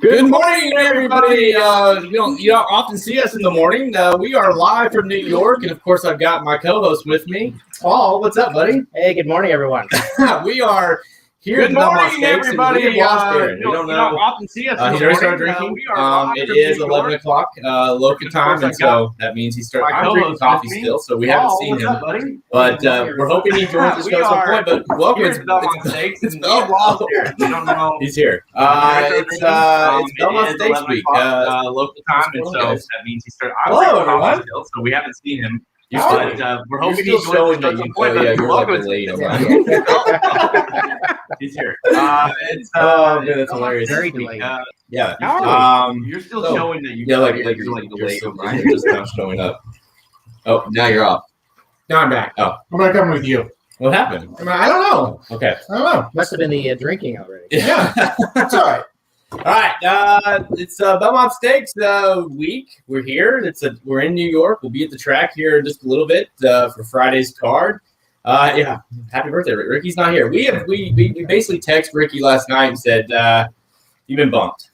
Good morning, everybody. You don't often see us in the morning. We are live from New York, and of course, I've got my co-host with me, Paul. What's up, buddy? Hey, good morning, everyone. We are here. Good morning, everybody. We don't often see us. He's already started drinking. It is 11 o'clock local time, and so that means he's starting. I'm drinking coffee still, so we haven't seen him. But we're hoping he joins the show at some point. But welcome. It's Belmont Stakes. It's Belmont here. You don't know. He's here. It's Belmont Stakes week. Local time, and so that means he started. Hello, everyone. Still, so we haven't seen him. But we're hoping he's showing that you're like delayed. He's here. That's hilarious. Very delayed. Yeah. You're still showing that you. Yeah, like you're delayed. You're just now showing up. Oh, now you're off. Now I'm back. Oh, I'm gonna come with you. what happened? I don't know. Okay. I don't know. Must have been the drinking already. Yeah, it's all right. All right. It's Belmont Stakes week. We're here. We're in New York. We'll be at the track here in just a little bit for Friday's card. Yeah. Happy birthday, Rick. Ricky's not here. We basically texted Ricky last night and said you've been bumped.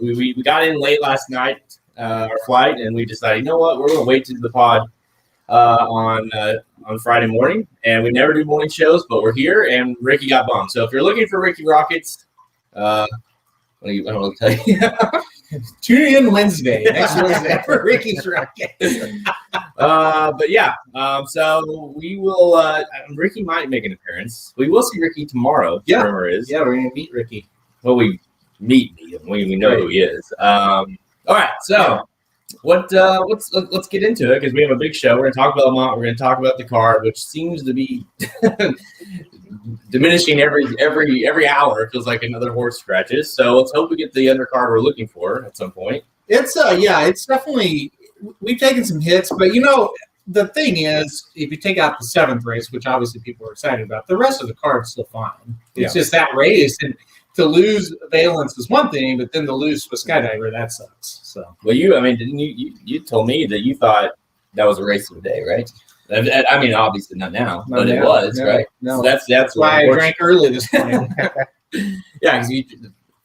We got in late last night, our flight, and we decided, you know what, we're gonna wait to do the pod on Friday morning, and we never do morning shows, but we're here, and Ricky got bumped. So if you're looking for Ricky Rockets, I don't know what to tell you. Tune in Wednesday. Next Wednesday for Ricky's Rocket. But yeah, so we will. Ricky might make an appearance. We will see Ricky tomorrow. Yeah, wherever it is. Yeah, we're gonna meet Ricky. Well, we meet him. We know who he is. All right, so let's get into it because we have a big show. We're gonna talk about Belmont. We're gonna talk about the card, which seems to be diminishing every hour. It feels like another horse scratches. So let's hope we get the undercard we're looking for at some point. It's it's definitely, we've taken some hits, but the thing is, if you take out the seventh race, which obviously people are excited about, the rest of the card's still fine. It's just that race, and to lose Valence is one thing, but then to lose with Skydiver, that sucks. So well, didn't you told me that you thought that was a race of the day, right? I mean, obviously not now, but it was, right? No, so that's why I drank early this morning. Yeah, because you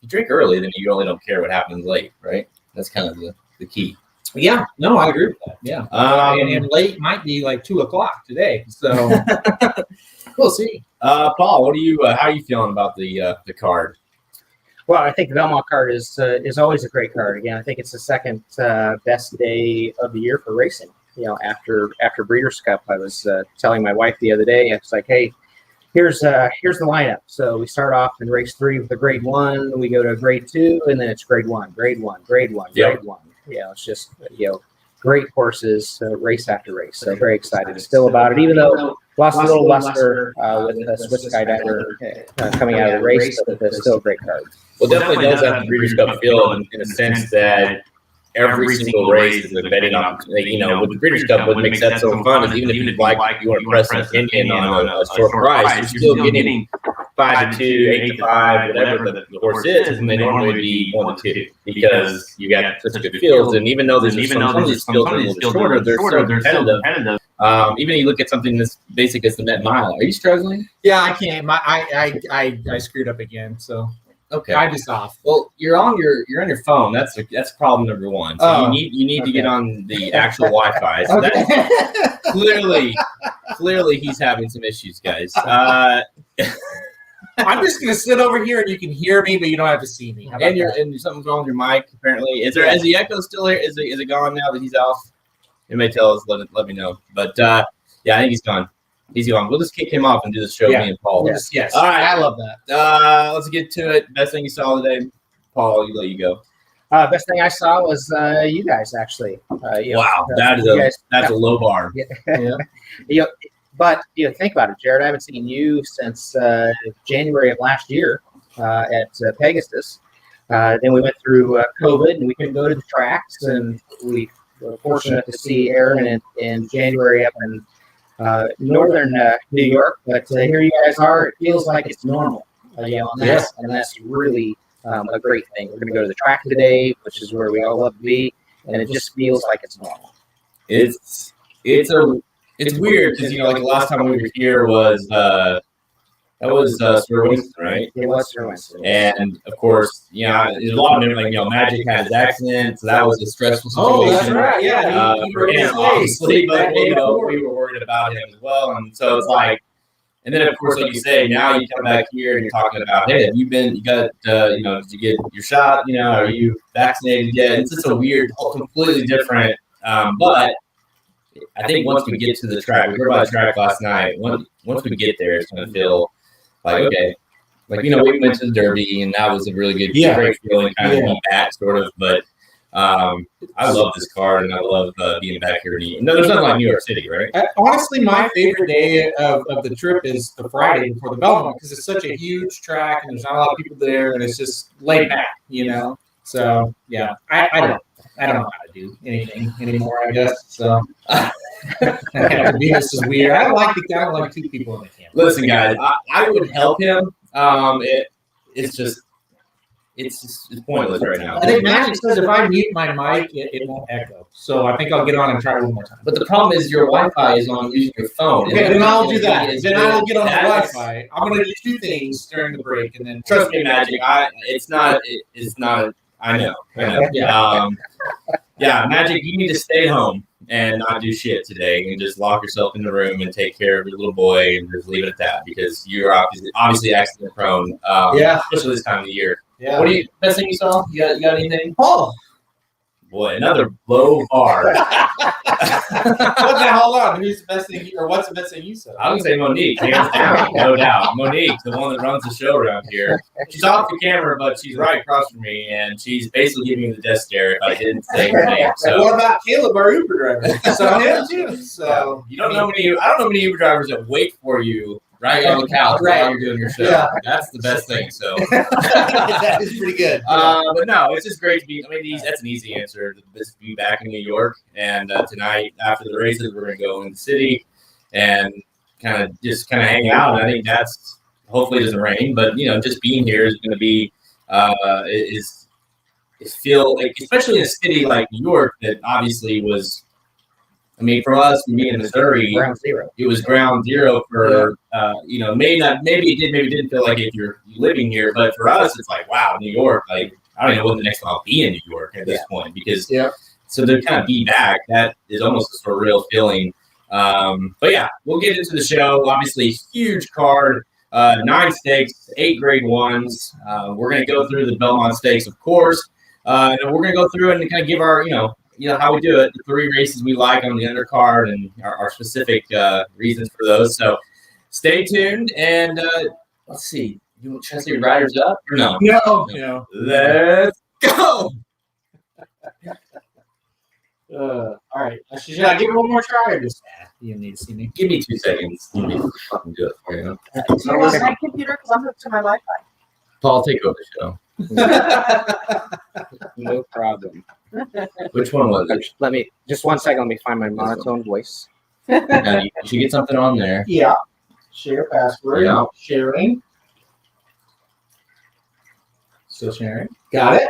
drink early, then you really don't care what happens late, right? That's kind of the key. Yeah, no, I agree with that. Yeah, and late might be like 2:00 today, so we'll see. Paul, how are you feeling about the card? Well, I think the Belmont card is always a great card. Again, I think it's the second best day of the year for racing. After Breeders' Cup, I was telling my wife the other day, I was like, hey, here's the lineup. So we start off in race 3 with a grade 1, we go to grade 2, and then it's grade 1, grade 1, grade 1, grade 1. It's just, great horses race after race. So very excited still about it, even though lost a little luster with Swiss Skydiver coming out of the race, but it's still a great card. Well, definitely does have the Breeders' Cup feel in a sense that every single race is a betting on, with the Breeders' Cup, what makes that so fun is even if you want to press an opinion on a short price, you're still getting 5 to 2, 8 to 5, whatever the horse is, and they normally be 1 to 2 because you got such good fields. And even though some of these fields are a little bit shorter, they're still competitive. Even you look at something as basic as the Met Mile. Are you struggling? Yeah, I can't. I screwed up again, so. Okay. I just off. Well, you're on your phone. That's problem number 1. So you need to get on the actual Wi-Fi. So that clearly he's having some issues, guys. I'm just gonna sit over here and you can hear me, but you don't have to see me. And something's wrong with your mic. Apparently, is the echo still here? Is it gone now that he's off? You may tell us. Let me know. But yeah, I think he's gone. He's gone. We'll just kick him off and do the show, me and Paul. Yes. All right. I love that. Let's get to it. Best thing you saw today, Paul. Let you go. Best thing I saw was you guys actually. Wow, that's a low bar. Yeah. But think about it, Jared. I haven't seen you since January of last year at Pegasus. Then we went through COVID, and we couldn't go to the tracks, and we were fortunate to see Aaron in January up in northern New York, but here you guys are. It feels like it's normal, and that's really a great thing. We're going to go to the track today, which is where we all love to be, and it just feels like it's normal. It's weird because like the last time we were here was That was Sir Winston, right? It was Sir Winston. And of course, there's a lot of like Magic had his accident, so that was a stressful situation. Oh, that's right. Yeah, he for him, obviously, but we were worried about him as well, and so it's like, and then of course, like you say, now you come back here and you're talking about, hey, have you got, did you get your shot? Are you vaccinated yet? It's just a weird, completely different, but. I think once we get to the track, we were by the track last night. Once we get there, it's going to feel like, okay, like, we went to the Derby, and that was a really good, great feeling, kind of being back, sort of. But I love this card, and I love being back here. No, there's nothing like New York City, right? Honestly, my favorite day of the trip is the Friday before the Belmont, because it's such a huge track, and there's not a lot of people there, and it's just laid back, So, yeah, I don't know how to do anything anymore, I guess. So Venus is weird. I don't like two people in the camera. Listen, guys, I would help him. It's pointless right now. I think Magic says if I mute my mic, it won't echo. So I think I'll get on and try one more time. But the problem is your Wi-Fi is on using your phone. Okay, then I'll do that. Then I will get on the Wi-Fi. I'm going to do two things during the break, and then trust me, Magic. It's not. I know. Yeah, Magic, you need to stay home and not do shit today, and just lock yourself in the room and take care of your little boy, and just leave it at that, because you're obviously accident prone. Especially this time of the year. Yeah. What best thing you saw? You got anything? Oh, boy, another low bar. Hold on. Who's the best thing, or what's the best thing you saw? I would say Monique, hands down, no doubt. Monique, the one that runs the show around here. She's off the camera, but she's right across from me, and she's basically giving me the death stare if I didn't say her name. So what about Caleb, our Uber driver? So him too. So I don't know many Uber drivers that wait for you right on the couch while you're doing your show. Yeah. That's the best thing. So that is pretty good. But no, it's just great to be. That's an easy answer. Just to be back in New York, and tonight after the races, we're going to go in the city and kind of hang out. And I think that's, hopefully it doesn't rain, but just being here is going to be is feel like, especially in a city like New York that obviously was. For us, being in Missouri, it was ground zero for, maybe it did, maybe it didn't feel like if you're living here, but for us, it's like, wow, New York, like, I don't even know when the next time I'll be in New York at this point, because, so to kind of be back, that is almost a surreal feeling. But yeah, we'll get into the show. Obviously, huge card, 9 stakes, 8 grade ones. We're going to go through the Belmont Stakes, of course, and we're going to go through and kind of give our, how we do it, the 3 races we like on the undercard, and our specific reasons for those. So stay tuned, and let's see. You want to try to say riders up or no? No. Let's go. All right. Should I give it one more try, or just you need to see me? Give me 2 seconds. Let me fucking do it for you. Do you want my computer? Because I'm hooked to my Wi-Fi. Paul, take over the show. No problem. Which one was it? Let me just 1 second. Let me find my monotone voice. Now, you should get something on there. Yeah. Share password. Yeah. Sharing. Still sharing. Got it.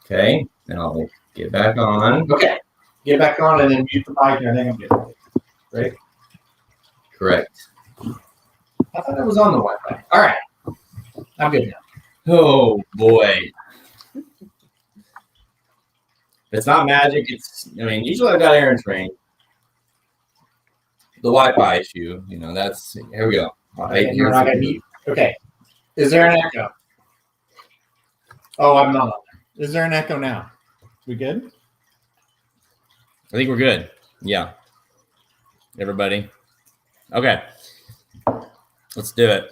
Okay. Then I'll get back on. Okay. Get back on and then mute the mic, and I think I'm good. Right? Correct. I thought it was on the Wi-Fi. All right. I'm good now. Oh boy. It's not magic. Usually I've got Aaron's ring. The Wi-Fi issue, that's, here we go. You're not going to mute. Okay. Is there an echo? Oh, I'm not on there. Is there an echo now? We good? I think we're good. Yeah. Everybody. Okay. Let's do it.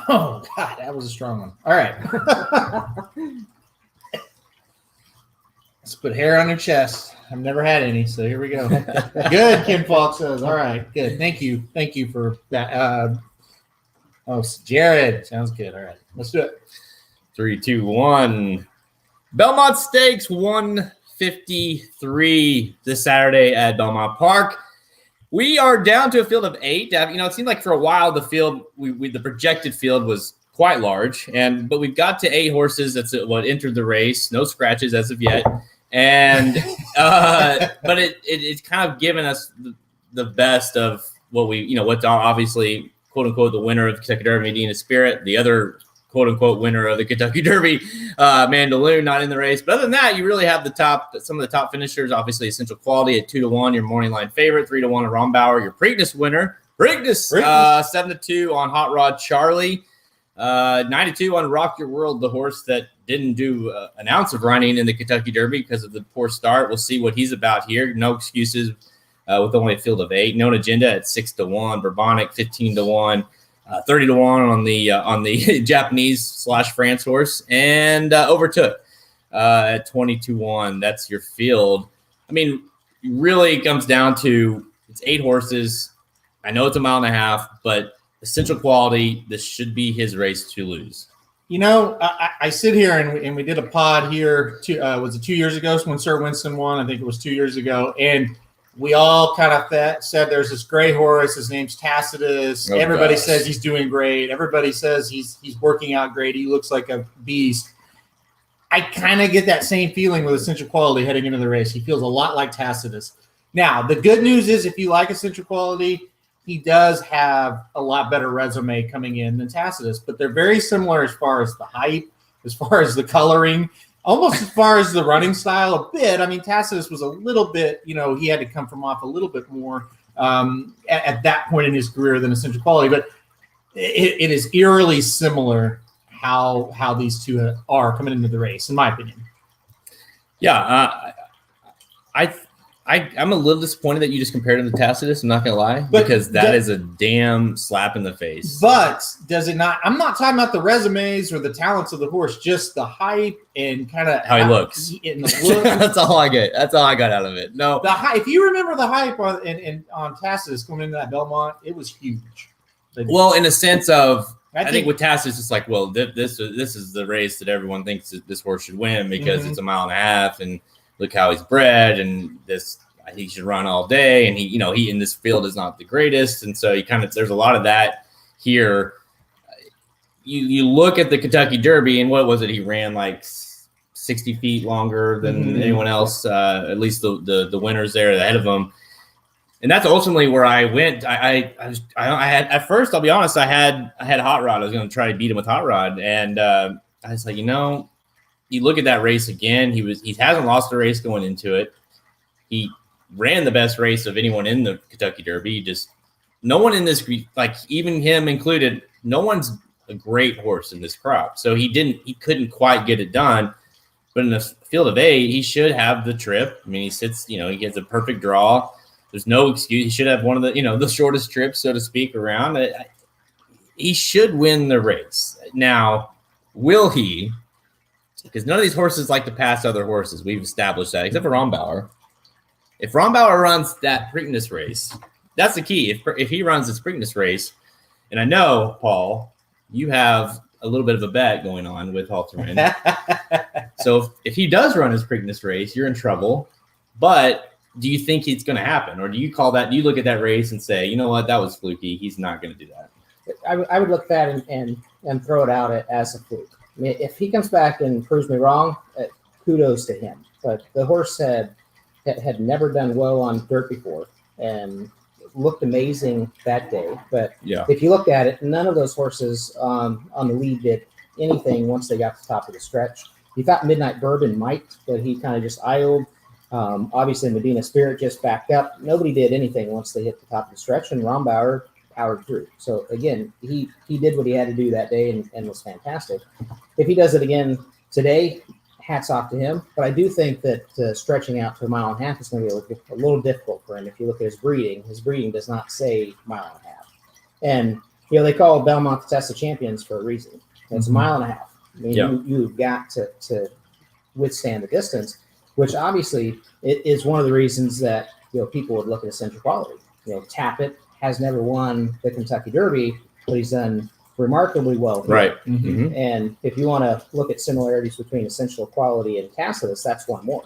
Oh, God, that was a strong one. All right. Let's put hair on your chest. I've never had any, so here we go. Good, Kim Falk says. All right, good. Thank you. Thank you for that. Jared. Sounds good. All right, let's do it. 3, 2, 1. Belmont Stakes 153 this Saturday at Belmont Park. We are down to a field of 8. It seemed like for a while the field, the projected field was quite large, but we've got to 8 horses. That's what entered the race. No scratches as of yet, and but it's kind of given us the best of what we, what's obviously quote unquote the winner of the Kentucky Derby, Medina Spirit. The other quote unquote winner of the Kentucky Derby, Mandaloon, not in the race. But other than that, you really have some of the top finishers. Obviously, Essential Quality at 2-1, your morning line favorite, 3-1 at Rombauer, your Preakness winner. Preakness 7-2 on Hot Rod Charlie, 9-2 on Rock Your World, the horse that didn't do an ounce of running in the Kentucky Derby because of the poor start. We'll see what he's about here. No excuses with only a field of 8. Known Agenda at 6-1, Bourbonic 15-1. 30-1 on the Japanese / France horse, and Overtook at 20-1. That's your field. I mean, really it comes down to it's 8 horses. I know it's a mile and a half, but Essential Quality, this should be his race to lose. You know, I sit here and we did a pod here. Was it 2 years ago when Sir Winston won? I think it was 2 years ago, and we all kind of said there's this gray horse. His name's Tacitus. Oh, everybody gosh. says he's doing great. Everybody says he's working out great. He looks like a beast. I kind of get that same feeling with Essential Quality heading into the race. He feels a lot like Tacitus. Now, the good news is if you like Essential Quality, he does have a lot better resume coming in than Tacitus, but they're very similar as far as the hype, as far as the coloring, almost as far as the running style a bit. I mean, Tacitus was a little bit, he had to come from off a little bit more at that point in his career than Essential Quality, but it is eerily similar how these two are coming into the race, in my opinion. Yeah, I'm a little disappointed that you just compared him to Tacitus. I'm not going to lie, because that is a damn slap in the face. But does it not? I'm not talking about the resumes or the talents of the horse, just the hype and kind of how he looks. That's all I get. That's all I got out of it. No, the hype. If you remember the hype on Tacitus going into that Belmont, it was huge. Well, in a sense of, I think with Tacitus, it's like, well, this is the race that everyone thinks that this horse should win because it's a mile and a half, and look how he's bred, and he should run all day, and he in this field is not the greatest, and so there's a lot of that here. You look at the Kentucky Derby, and what was it? He ran like 60 feet longer than anyone else, at least the winners there ahead of him. And that's ultimately where I went. I had at first, I'll be honest, I had Hot Rod. I was going to try to beat him with Hot Rod, and I was like, you look at that race again. He hasn't lost a race going into it. He ran the best race of anyone in the Kentucky Derby. Just no one in this, like even him included, no one's a great horse in this crop. So he couldn't quite get it done. But in a field of 8, he should have the trip. I mean, he sits, he gets a perfect draw. There's no excuse. He should have one of the, the shortest trips, so to speak, around. He should win the race. Now, will he? Because none of these horses like to pass other horses. We've established that, except for Rombauer. If Rombauer runs that Preakness race, that's the key. If he runs this Preakness race, and I know, Paul, you have a little bit of a bet going on with Halterman. So if he does run his Preakness race, you're in trouble. But do you think it's going to happen? Or do you look at that race and say, you know what, that was fluky. He's not going to do that. I would look at that and throw it out as a fluke. I mean, if he comes back and proves me wrong, kudos to him. But the horse had never done well on dirt before and looked amazing that day. But if you look at it, none of those horses on the lead did anything once they got to the top of the stretch. You thought Midnight Bourbon might, but he kind of just idled. Obviously, Medina Spirit just backed up. Nobody did anything once they hit the top of the stretch, and Rombauer powered through. So again, he did what he had to do that day and was fantastic. If he does it again today, hats off to him. But I do think that stretching out to a mile and a half is going to be a little difficult for him. If you look at his breeding does not say mile and a half. And they call Belmont the Test of Champions for a reason. It's a mile and a half. I mean, you've got to withstand the distance, which obviously it is one of the reasons that people would look at Essential Quality. Tappet has never won the Kentucky Derby, but he's done remarkably well here. Right. And if you want to look at similarities between Essential Quality and Tacitus, that's one more.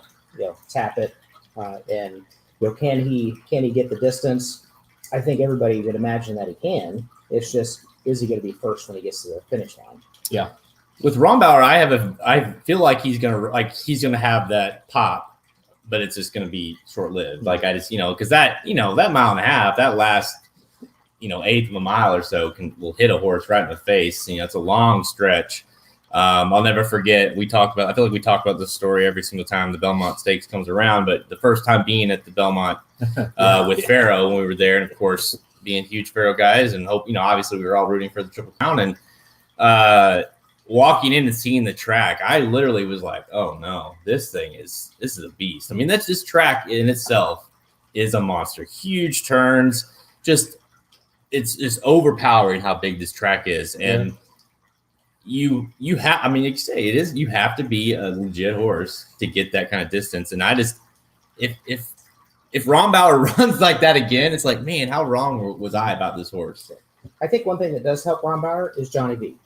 Tappet, and can he get the distance? I think everybody would imagine that he can. It's just, is he going to be first when he gets to the finish line? Yeah. With Rombauer, I feel like he's gonna have that pop, but it's just gonna be short lived. Like I just because that mile and a half, that last eighth of a mile or so will hit a horse right in the face. It's a long stretch. I'll never forget. I feel like we talk about this story every single time the Belmont Stakes comes around, but the first time being at the Belmont with Faro when we were there, and of course being huge Faro guys, and obviously we were all rooting for the Triple Crown, and walking in and seeing the track, I literally was like, oh no, this is a beast. I mean, this track in itself is a monster. Huge turns, it's just overpowering how big this track is. And you have, like you say, you have to be a legit horse to get that kind of distance. And if Rombauer runs like that again, it's like, man, how wrong was I about this horse? I think one thing that does help Rombauer is Johnny V.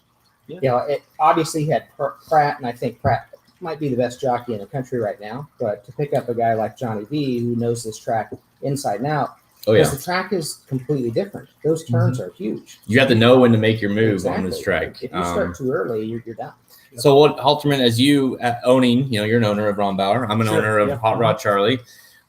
Yeah. It obviously had Pratt, and I think Pratt might be the best jockey in the country right now. But to pick up a guy like Johnny V, who knows this track inside and out, because the track is completely different. Those turns are huge. You have to know when to make your move on this track. If you start too early, you're down. So, Halterman, as you owning, you're an owner of Rombauer. I'm an owner of Hot Rod Charlie.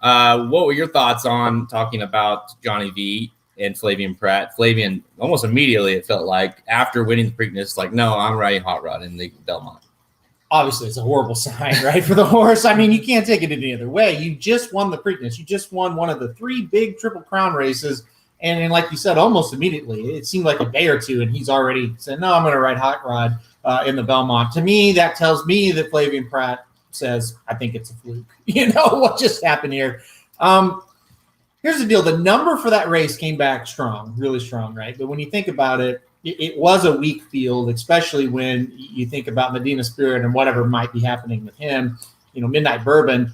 What were your thoughts on talking about Johnny V and Flavien Prat? Flavien, almost immediately, it felt like, after winning the Preakness, like, no, I'm riding Hot Rod in the Belmont. Obviously, it's a horrible sign, right, for the horse. I mean, you can't take it any other way. You just won the Preakness. You just won one of the 3 big Triple Crown races. And like you said, almost immediately, it seemed like a day or two, and he's already said, no, I'm going to ride Hot Rod in the Belmont. To me, that tells me that Flavien Prat says, I think it's a fluke. What just happened here? Here's the deal. The number for that race came back strong, really strong, right? But when you think about it, it was a weak field, especially when you think about Medina Spirit and whatever might be happening with him. Midnight Bourbon,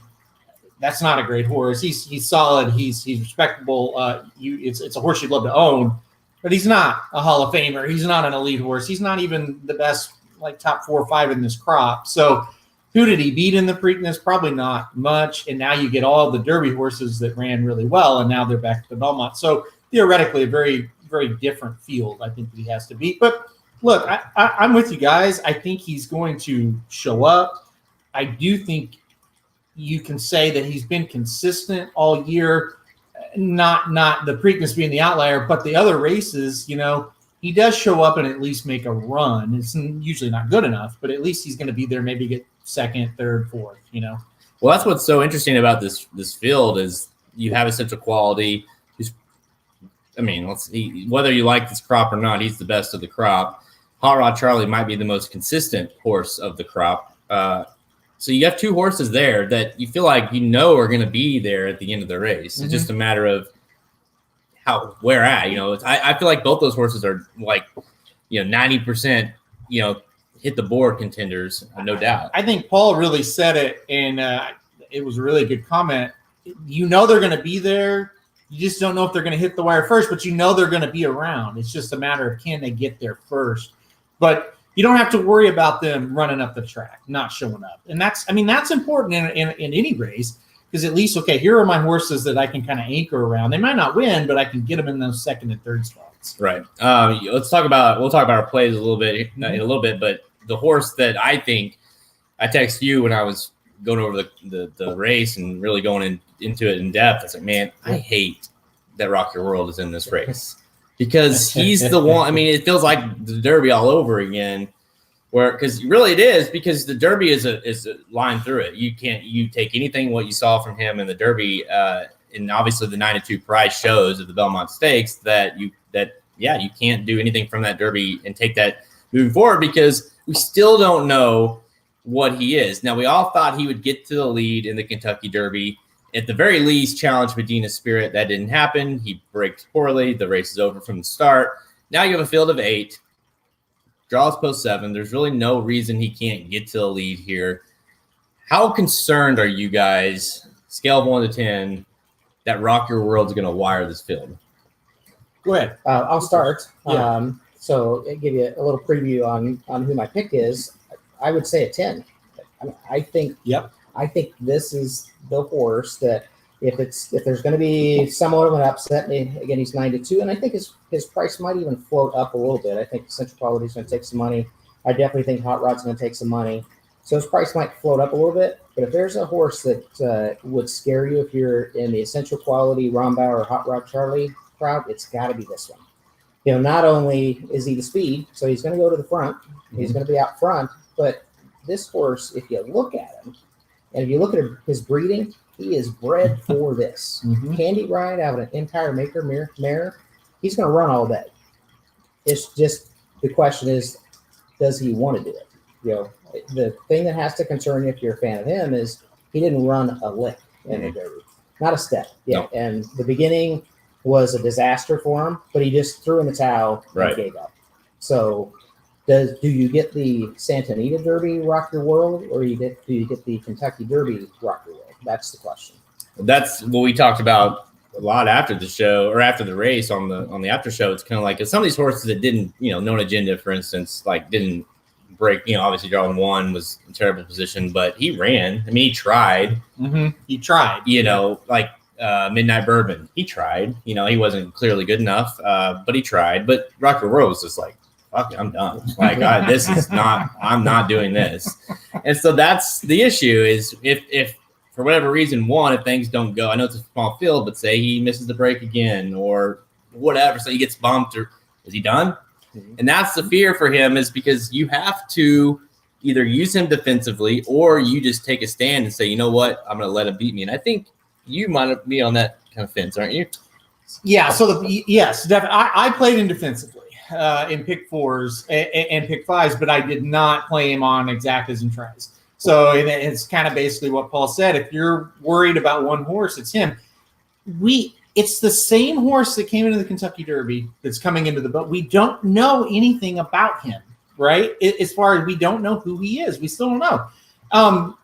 that's not a great horse. He's solid. He's respectable. It's a horse you'd love to own, but he's not a Hall of Famer. He's not an elite horse. He's not even the best, like top 4 or 5 in this crop. So who did he beat in the Preakness? Probably not much. And now you get all the Derby horses that ran really well, and now they're back to the Belmont. So theoretically, a very, very different field, I think, that he has to beat. But look, I'm with you guys. I think he's going to show up. I do think you can say that he's been consistent all year, not the Preakness being the outlier, but the other races, he does show up and at least make a run. It's usually not good enough, but at least he's going to be there, maybe get second, third, fourth, Well, that's what's so interesting about this field is you have essential quality. Whether you like this crop or not, he's the best of the crop. Hot Rod Charlie might be the most consistent horse of the crop. So you have 2 horses there that you feel like are going to be there at the end of the race. It's just a matter of where at. I feel like both those horses are like 90% hit the board contenders, no doubt. I think Paul really said it, and it was a really good comment. They're going to be there. You just don't know if they're going to hit the wire first, but they're going to be around. It's just a matter of can they get there first. But you don't have to worry about them running up the track, not showing up. And that's important in any race, because at least, okay, here are my horses that I can kind of anchor around. They might not win, but I can get them in those second and third spots. Right. We'll talk about our plays a little bit in a little bit, but the horse that I think I texted you when I was going over the race and really going into it in depth. I was like, man, I hate that Rock Your World is in this race because he's the one. I mean, it feels like the Derby all over again, because really it is, because the Derby is a line through it. You take anything what you saw from him in the Derby, and obviously the 9-2 prize shows at the Belmont Stakes that you can't do anything from that Derby and take that moving forward, because we still don't know what he is. Now, we all thought he would get to the lead in the Kentucky Derby, at the very least challenge Medina Spirit. That didn't happen. He braked poorly. The race is over from the start. Now you have a field of 8. Draws post 7. There's really no reason he can't get to the lead here. How concerned are you guys, scale of 1 to 10, that Rock Your World's going to wire this field? Go ahead. I'll start. Yeah. So I'll give you a little preview on who my pick is. I would say a 10. I think this is the horse that if there's going to be somewhat of an upset, again, he's 9-2, and I think his price might even float up a little bit. I think Central Quality is going to take some money. I definitely think Hot Rod's going to take some money. So his price might float up a little bit. But if there's a horse that would scare you if you're in the Essential Quality, Rombauer, or Hot Rod Charlie crowd, it's got to be this one. not only is he the speed, so he's going to go to the front, he's going to be out front, but this horse, if you look at him, and if you look at his breeding, he is bred for this. Candy ride out of an entire mare, he's going to run all day. It's just the question is, does he want to do it? The thing that has to concern you if you're a fan of him is he didn't run a lick in the Derby, not a step. No. And the beginning was a disaster for him, but he just threw in the towel and gave up. So, do you get the Santa Anita Derby rock your world, or do you get the Kentucky Derby rock your world? That's the question. That's what we talked about a lot after the show, or after the race on the after show. It's kind of like some of these horses that didn't, known agenda, for instance, like didn't break. Obviously, Drawing One was in terrible position, but he ran. I mean, he tried. He tried. Like Midnight Bourbon, he tried. He wasn't clearly good enough, but he tried. But Rock Your World was just like, fuck it, I'm done. Like, this is not. I'm not doing this. And so that's the issue. Is if for whatever reason, if things don't go, I know it's a small field, but say he misses the break again or whatever, so he gets bumped, or is he done? And that's the fear for him, is because you have to either use him defensively or you just take a stand and say, you know what, I'm going to let him beat me. And I think you might be on that kind of fence, aren't you? Yeah. So yes, definitely. I played him defensively in pick fours and pick fives, but I did not play him on exactas and tries. So it's kind of basically what Paul said. If you're worried about one horse, it's him. It's the same horse that came into the Kentucky Derby that's coming into the boat. We don't know anything about him, right? As far as we don't know who he is. We still don't know. On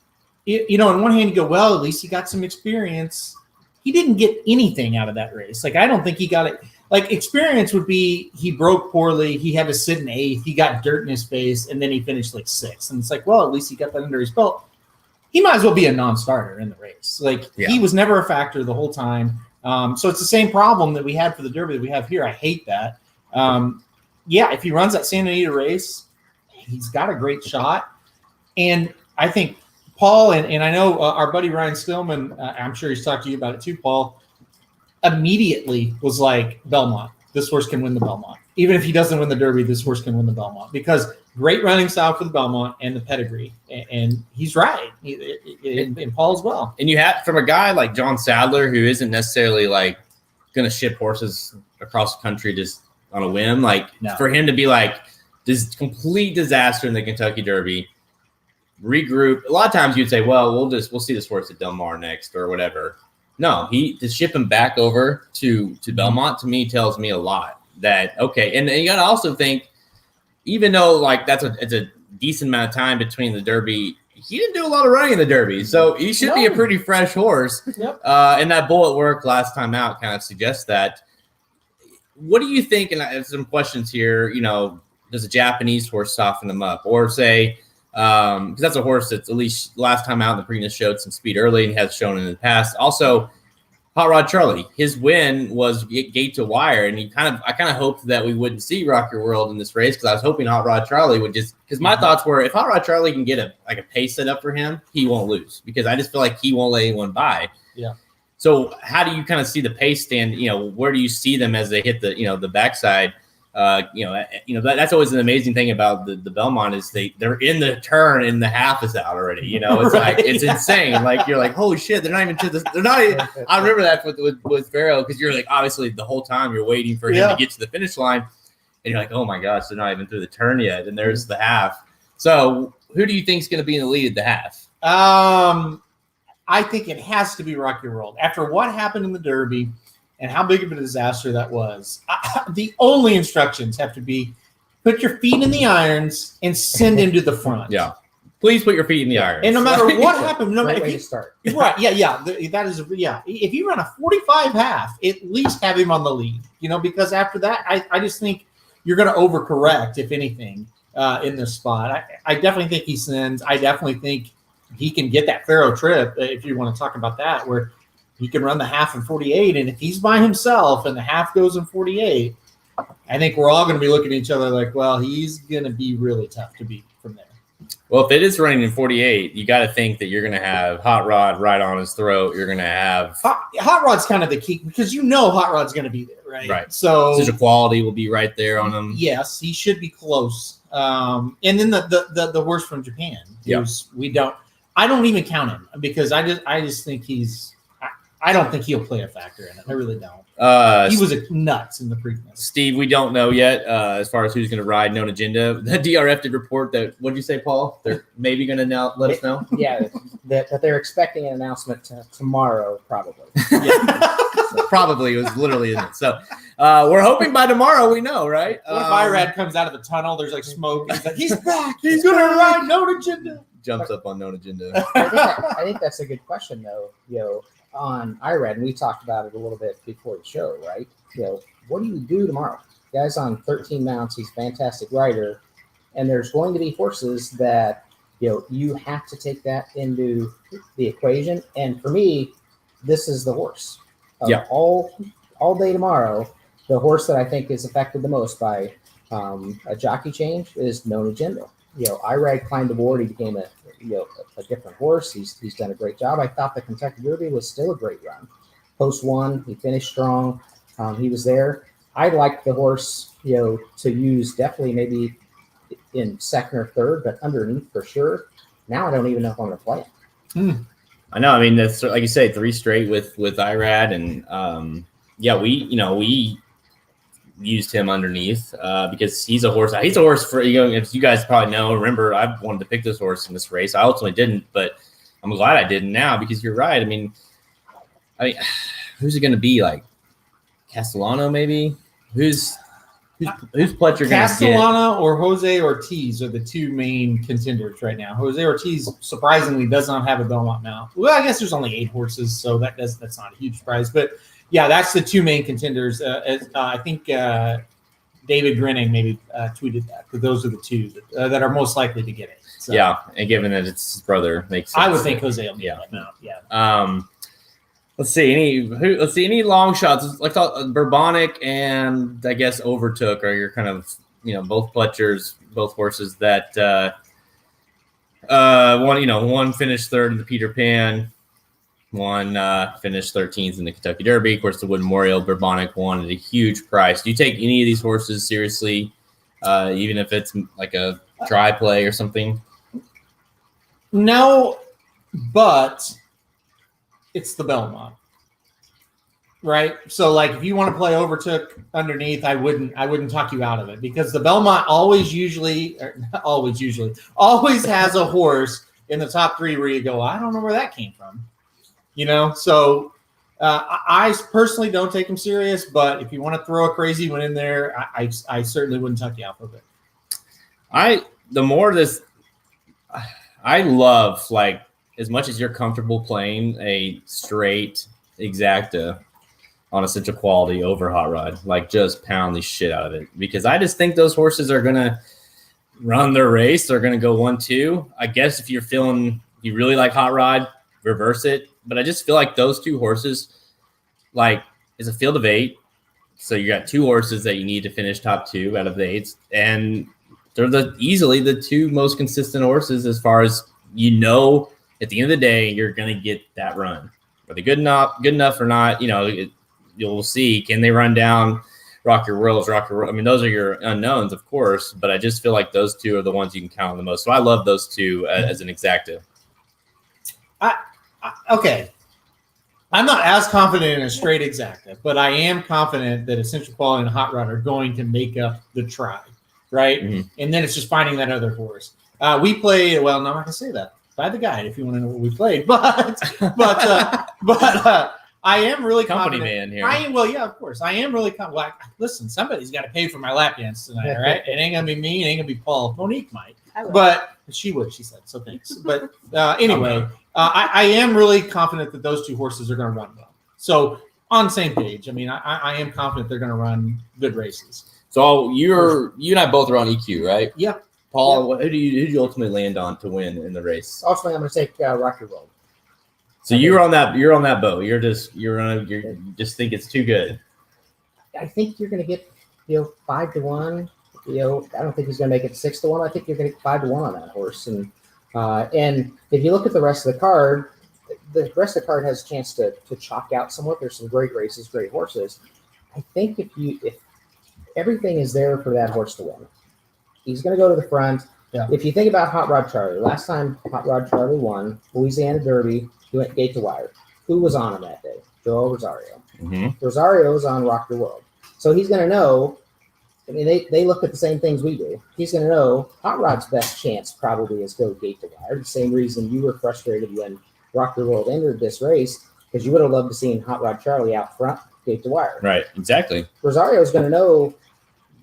one hand, you go, well, at least he got some experience. He didn't get anything out of that race. Like, I don't think he got it. Like, experience would be he broke poorly. He had to sit in eighth. He got dirt in his face, and then he finished like sixth. And it's like, well, at least he got that under his belt. He might as well be a non-starter in the race. He was never a factor the whole time. So it's the same problem that we had for the Derby that we have here. I hate that. If he runs that Santa Anita race, he's got a great shot. And I think Paul, and I know our buddy Ryan Stillman, I'm sure he's talked to you about it too, Paul, immediately was like, Belmont, this horse can win the Belmont. Even if he doesn't win the Derby, this horse can win the Belmont, because great running style for the Belmont and the pedigree. And he's right. And Paul as well. And you have, from a guy like John Sadler, who isn't necessarily like going to ship horses across the country just on a whim, for him to be like this complete disaster in the Kentucky Derby, regroup. A lot of times you'd say, well, we'll see this horse at Del Mar next or whatever. No, to ship him back over to Belmont, to me, tells me a lot that, okay. And you got to also think, even though it's a decent amount of time between the Derby, he didn't do a lot of running in the Derby. So he should be a pretty fresh horse. Yep. And that bullet work last time out kind of suggests that. What do you think? And I have some questions here. Does a Japanese horse soften them up? Or say, because that's a horse that's, at least last time out in the Preakness, showed some speed early and has shown in the past. Also, Hot Rod Charlie, his win was gate to wire, and I kind of hoped that we wouldn't see Rock Your World in this race, because I was hoping Hot Rod Charlie would because my thoughts were, if Hot Rod Charlie can get a pace set up for him, he won't lose, because I just feel like he won't let anyone by. Yeah. So how do you kind of see the pace stand? Where do you see them as they hit the backside? That's always an amazing thing about the Belmont, is they're in the turn and the half is out already. It's right. It's insane. Like, you're like, holy shit, they're not even to this. They're not even, I remember that with Farrell, because you're like, obviously the whole time you're waiting for him to get to the finish line, and you're like, oh my gosh, they're not even through the turn yet, and there's the half. So who do you think is going to be in the lead at the half? I think it has to be Rock Your World. After what happened in the Derby and how big of a disaster that was, the only instructions have to be put your feet in the irons and send him to the front. Yeah. Please put your feet in the irons. And no matter what happened, Way to start. Right. Yeah. That is, if you run a 45 half, at least have him on the lead, because after that, I just think you're going to overcorrect, if anything, in this spot. I definitely think he sends. I definitely think he can get that Pharaoh trip, if you want to talk about that, where he can run the half in 48. And if he's by himself and the half goes in 48, I think we're all going to be looking at each other like, well, he's going to be really tough to beat from there. Well, if it is running in 48, you got to think that you're going to have Hot Rod right on his throat. You're going to have Hot Rod's kind of the key, because Hot Rod's going to be there, right? Right. So Such a quality will be right there on him. yes, he should be close. And then the horse from Japan, who's I don't even count him because I just think I don't think he'll play a factor in it. I really don't. He was nuts in the Preakness. Steve, we don't know yet as far as who's going to ride No Agenda. The DRF did report that. What did you say, Paul? They're maybe going to now let us know. Yeah, that they're expecting an announcement tomorrow, probably. Probably it was literally in it. So we're hoping by tomorrow we know, right? What if IRAD comes out of the tunnel? There's like smoke. He's like, he's back. He's going to ride No Agenda. Jumps up on No Agenda. I think that's a good question, though. On IRAD, and we talked about it a little bit before the show, right? What do you do tomorrow? Guy's on 13 mounts. He's a fantastic rider, and there's going to be horses that you have to take that into the equation. And for me, this is the horse. All day tomorrow, the horse that I think is affected the most by a jockey change is No Agenda. IRAD climbed aboard. He became a different horse. He's done a great job. I thought the Kentucky Derby was still a great run. Post 1, he finished strong. He was there. I liked the horse, to use definitely maybe in second or third, but underneath for sure. Now I don't even know if I'm going to play him. I know. I mean, that's like you say, 3 straight with IRAD, and we used him underneath because he's a horse. He's a horse for if you guys probably remember, I wanted to pick this horse in this race. I ultimately didn't, but I'm glad I didn't now because you're right. I mean, who's it going to be? Like Castellano, maybe? Who's Pletcher going to get? Castellano or Jose Ortiz are the 2 main contenders right now. Jose Ortiz surprisingly does not have a Belmont mount. Well, I guess there's only 8 horses, so that's not a huge surprise. But yeah, that's the 2 main contenders. I think David Grinning maybe tweeted that. But those are the 2 that are most likely to get it. So, yeah, and given that it's his brother, makes sense. I would think Jose will be on that mount. Yeah. Let's see any long shots. Like Bourbonic and I guess Overtook are your kind of both Pletchers, both horses that one finished 3rd in the Peter Pan, one finished 13th in the Kentucky Derby. Of course, the Wood Memorial. Bourbonic won at a huge price. Do you take any of these horses seriously, even if it's like a try play or something? No, but it's the Belmont, right? So, like, if you want to play Overtook underneath, I wouldn't talk you out of it because the Belmont always has a horse in the top 3 where you go, I don't know where that came from, So, I personally don't take him serious, but if you want to throw a crazy one in there, I certainly wouldn't talk you out of it. I love, like, as much as you're comfortable playing a straight exacta on Essential Quality over Hot Rod, like just pound the shit out of it because I just think those horses are going to run their race. They're going to go 1-2. I guess if you're feeling you really like Hot Rod, reverse it. But I just feel like those 2 horses, like, it's a field of 8. So you got 2 horses that you need to finish top 2 out of the 8s. And they're easily the 2 most consistent horses as far as at the end of the day, you're going to get that run. Are they good enough or not? You'll see. Can they run down Rock Your World? I mean, those are your unknowns, of course, but I just feel like those 2 are the ones you can count on the most. So I love those 2 as an exacta. Okay. I'm not as confident in a straight exacta, but I am confident that Essential Quality and Hot Rod are going to make up the try, right? Mm-hmm. And then it's just finding that other horse. We played, well, no, I'm not going to say that. Buy the guide if you want to know what we played, but I am really company confident. Man here. Yeah, of course. I am really confident. Well, listen, somebody's got to pay for my lap dance tonight, right? It ain't gonna be me. It ain't gonna be Paul. Monique might, but she would. She said so. Thanks. But anyway, I am really confident that those 2 horses are going to run well. So on the same page. I mean, I am confident they're going to run good races. So you and I both are on EQ, right? Yeah. Paul, who did you ultimately land on to win in the race? Ultimately, I'm going to take Rock Your World. So you're on that boat. You just think it's too good. I think you're going to get 5-1. I don't think he's going to make it 6-1. I think you're going to get 5-1 on that horse. And if you look at the rest of the card has a chance to chalk out somewhat. There's some great races, great horses. I think if everything is there for that horse to win, he's going to go to the front. Yeah. If you think about Hot Rod Charlie, last time Hot Rod Charlie won Louisiana Derby, he went gate to wire. Who was on him that day? Joel Rosario. Mm-hmm. Rosario was on Rock Your World. So he's going to know. I mean, they look at the same things we do. He's going to know Hot Rod's best chance probably is go gate to wire. The same reason you were frustrated when Rock Your World entered this race, because you would have loved to see Hot Rod Charlie out front, gate to wire. Right, exactly. Rosario's going to know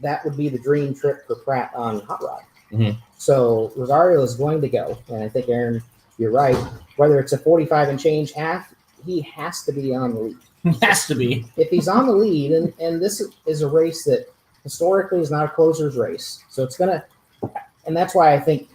that would be the dream trip for Pratt on Hot Rod. Mm-hmm. So Rosario is going to go. And I think, Aaron, you're right. Whether it's a 45 and change half, he has to be on the lead. Has to be. If he's on the lead, and this is a race that historically is not a closer's race. So it's going to, and that's why I think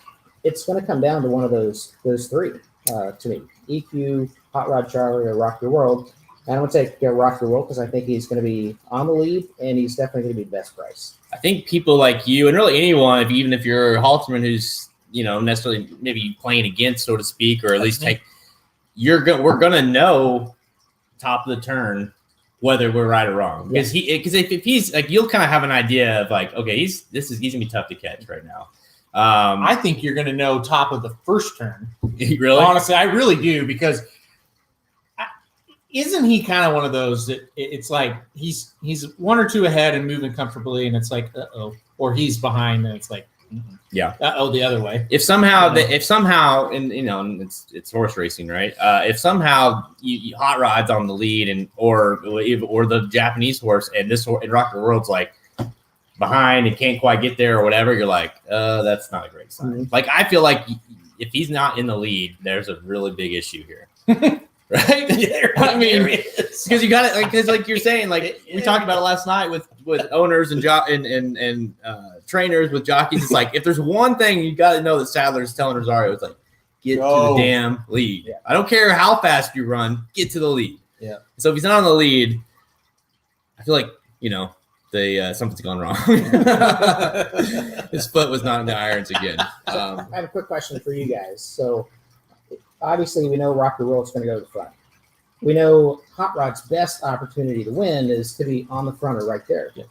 it's going to come down to one of those three to me. EQ, Hot Rod Charlie, or Rock Your World. And I'm going to take Rock Your World because I think he's going to be on the lead, and he's definitely going to be the best price. I think people like you, and really anyone, even if you're a halterman who's, necessarily maybe playing against, so to speak, or at least we're going to know top of the turn whether we're right or wrong. Because if he's like, you'll kind of have an idea of like, okay, he's going to be tough to catch right now. I think you're going to know top of the first turn. Really? Honestly, I really do, because isn't he kind of one of those that it's like he's one or two ahead and moving comfortably, and it's like, or he's behind and it's like, yeah, the other way. If somehow, and it's horse racing, right? If somehow Hot Rod's on the lead, and or the Japanese horse, and this horse, and Rock Your World's like behind and can't quite get there or whatever, you're like, that's not a great sign. Mm-hmm. Like, I feel like if he's not in the lead, there's a really big issue here. Right? I mean, because you got it, because like you're saying, like we talked about it last night with owners and trainers with jockeys. It's like, if there's one thing you got to know that Sadler's telling Rosario, it's like, get to the damn lead. Yeah. I don't care how fast you run, get to the lead. Yeah. So if he's not on the lead, I feel like something's gone wrong. His foot was not in the irons again. I have a quick question for you guys. So obviously we know Rock Your World's going to go to the front. We know Hot Rod's best opportunity to win is to be on the front or right there. Yeah.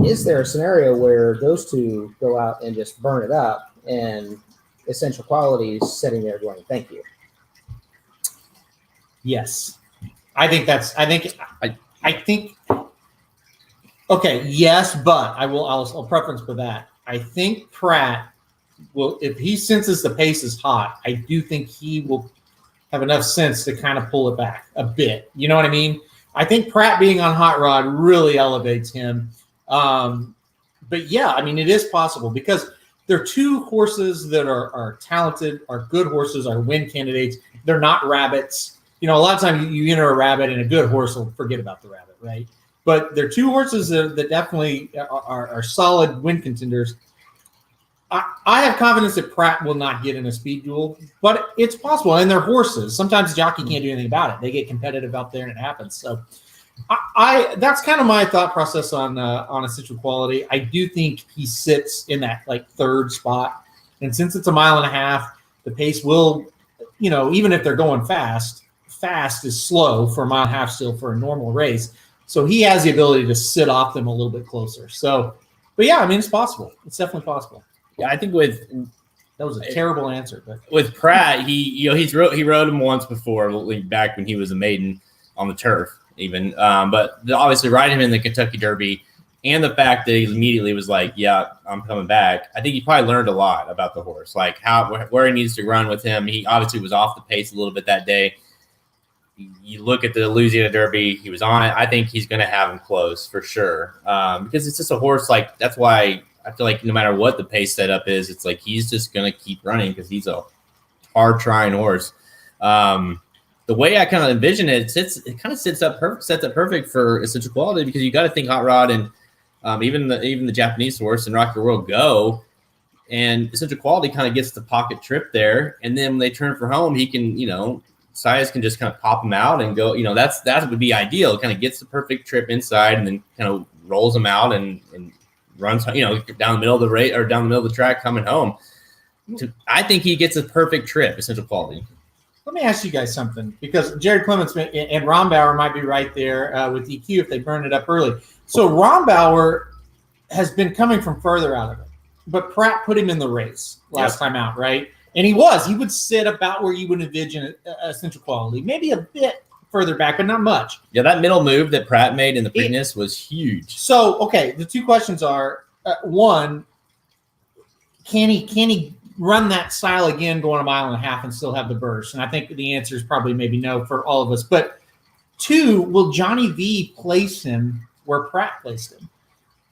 Is there a scenario where those two go out and just burn it up, and Essential Qualities sitting there going, thank you? Yes. I think okay, yes, but I'll preference for that. I think Pratt will, if he senses the pace is hot, I do think he will have enough sense to kind of pull it back a bit. You know what I mean? I think Pratt being on Hot Rod really elevates him. But yeah, I mean, it is possible, because they're two horses that are talented, are good horses, are win candidates. They're not rabbits. A lot of times you enter a rabbit and a good horse will forget about the rabbit, right? But they're two horses that definitely are solid win contenders. I have confidence that Pratt will not get in a speed duel, but it's possible. And they're horses. Sometimes the jockey can't do anything about it. They get competitive out there and it happens. So that's kind of my thought process on Essential Quality. I do think he sits in that like third spot. And since it's a mile and a half, the pace will, even if they're going fast is slow for a mile and a half still for a normal race. So he has the ability to sit off them a little bit closer. So, but yeah, I mean, it's possible. It's definitely possible. Yeah, I think that was a terrible answer. But with Pratt, he rode him once before, back when he was a maiden on the turf, even. But obviously, riding him in the Kentucky Derby, and the fact that he immediately was like, "Yeah, I'm coming back." I think he probably learned a lot about the horse, like where he needs to run with him. He obviously was off the pace a little bit that day. You look at the Louisiana Derby, he was on it. I think he's going to have him close for sure, because it's just a horse. Like, that's why I feel like no matter what the pace setup is, it's like he's just going to keep running because he's a hard trying horse. The way I kind of envision it, it kind of sets up perfect for Essential Quality, because you got to think Hot Rod and even the Japanese horse and Rock Your World go, and Essential Quality kind of gets the pocket trip there, and then when they turn for home, he can Sias can just kind of pop him out and go. That would be ideal. Kind of gets the perfect trip inside, and then kind of rolls him out and runs, down the middle of the race or down the middle of the track coming home. I think he gets a perfect trip, Essential Quality. Let me ask you guys something, because Jared Clements and Rombauer might be right there with EQ if they burn it up early. So Rombauer has been coming from further out of it, but Pratt put him in the race last time out, right? And he would sit about where you would envision a central quality, maybe a bit further back, but not much. Yeah, that middle move that Pratt made in the Preakness was huge. So, okay, the two questions are, one, can he run that style again going 1.5 miles and still have the burst? And I think the answer is probably maybe no for all of us. But two, will Johnny V place him where Pratt placed him?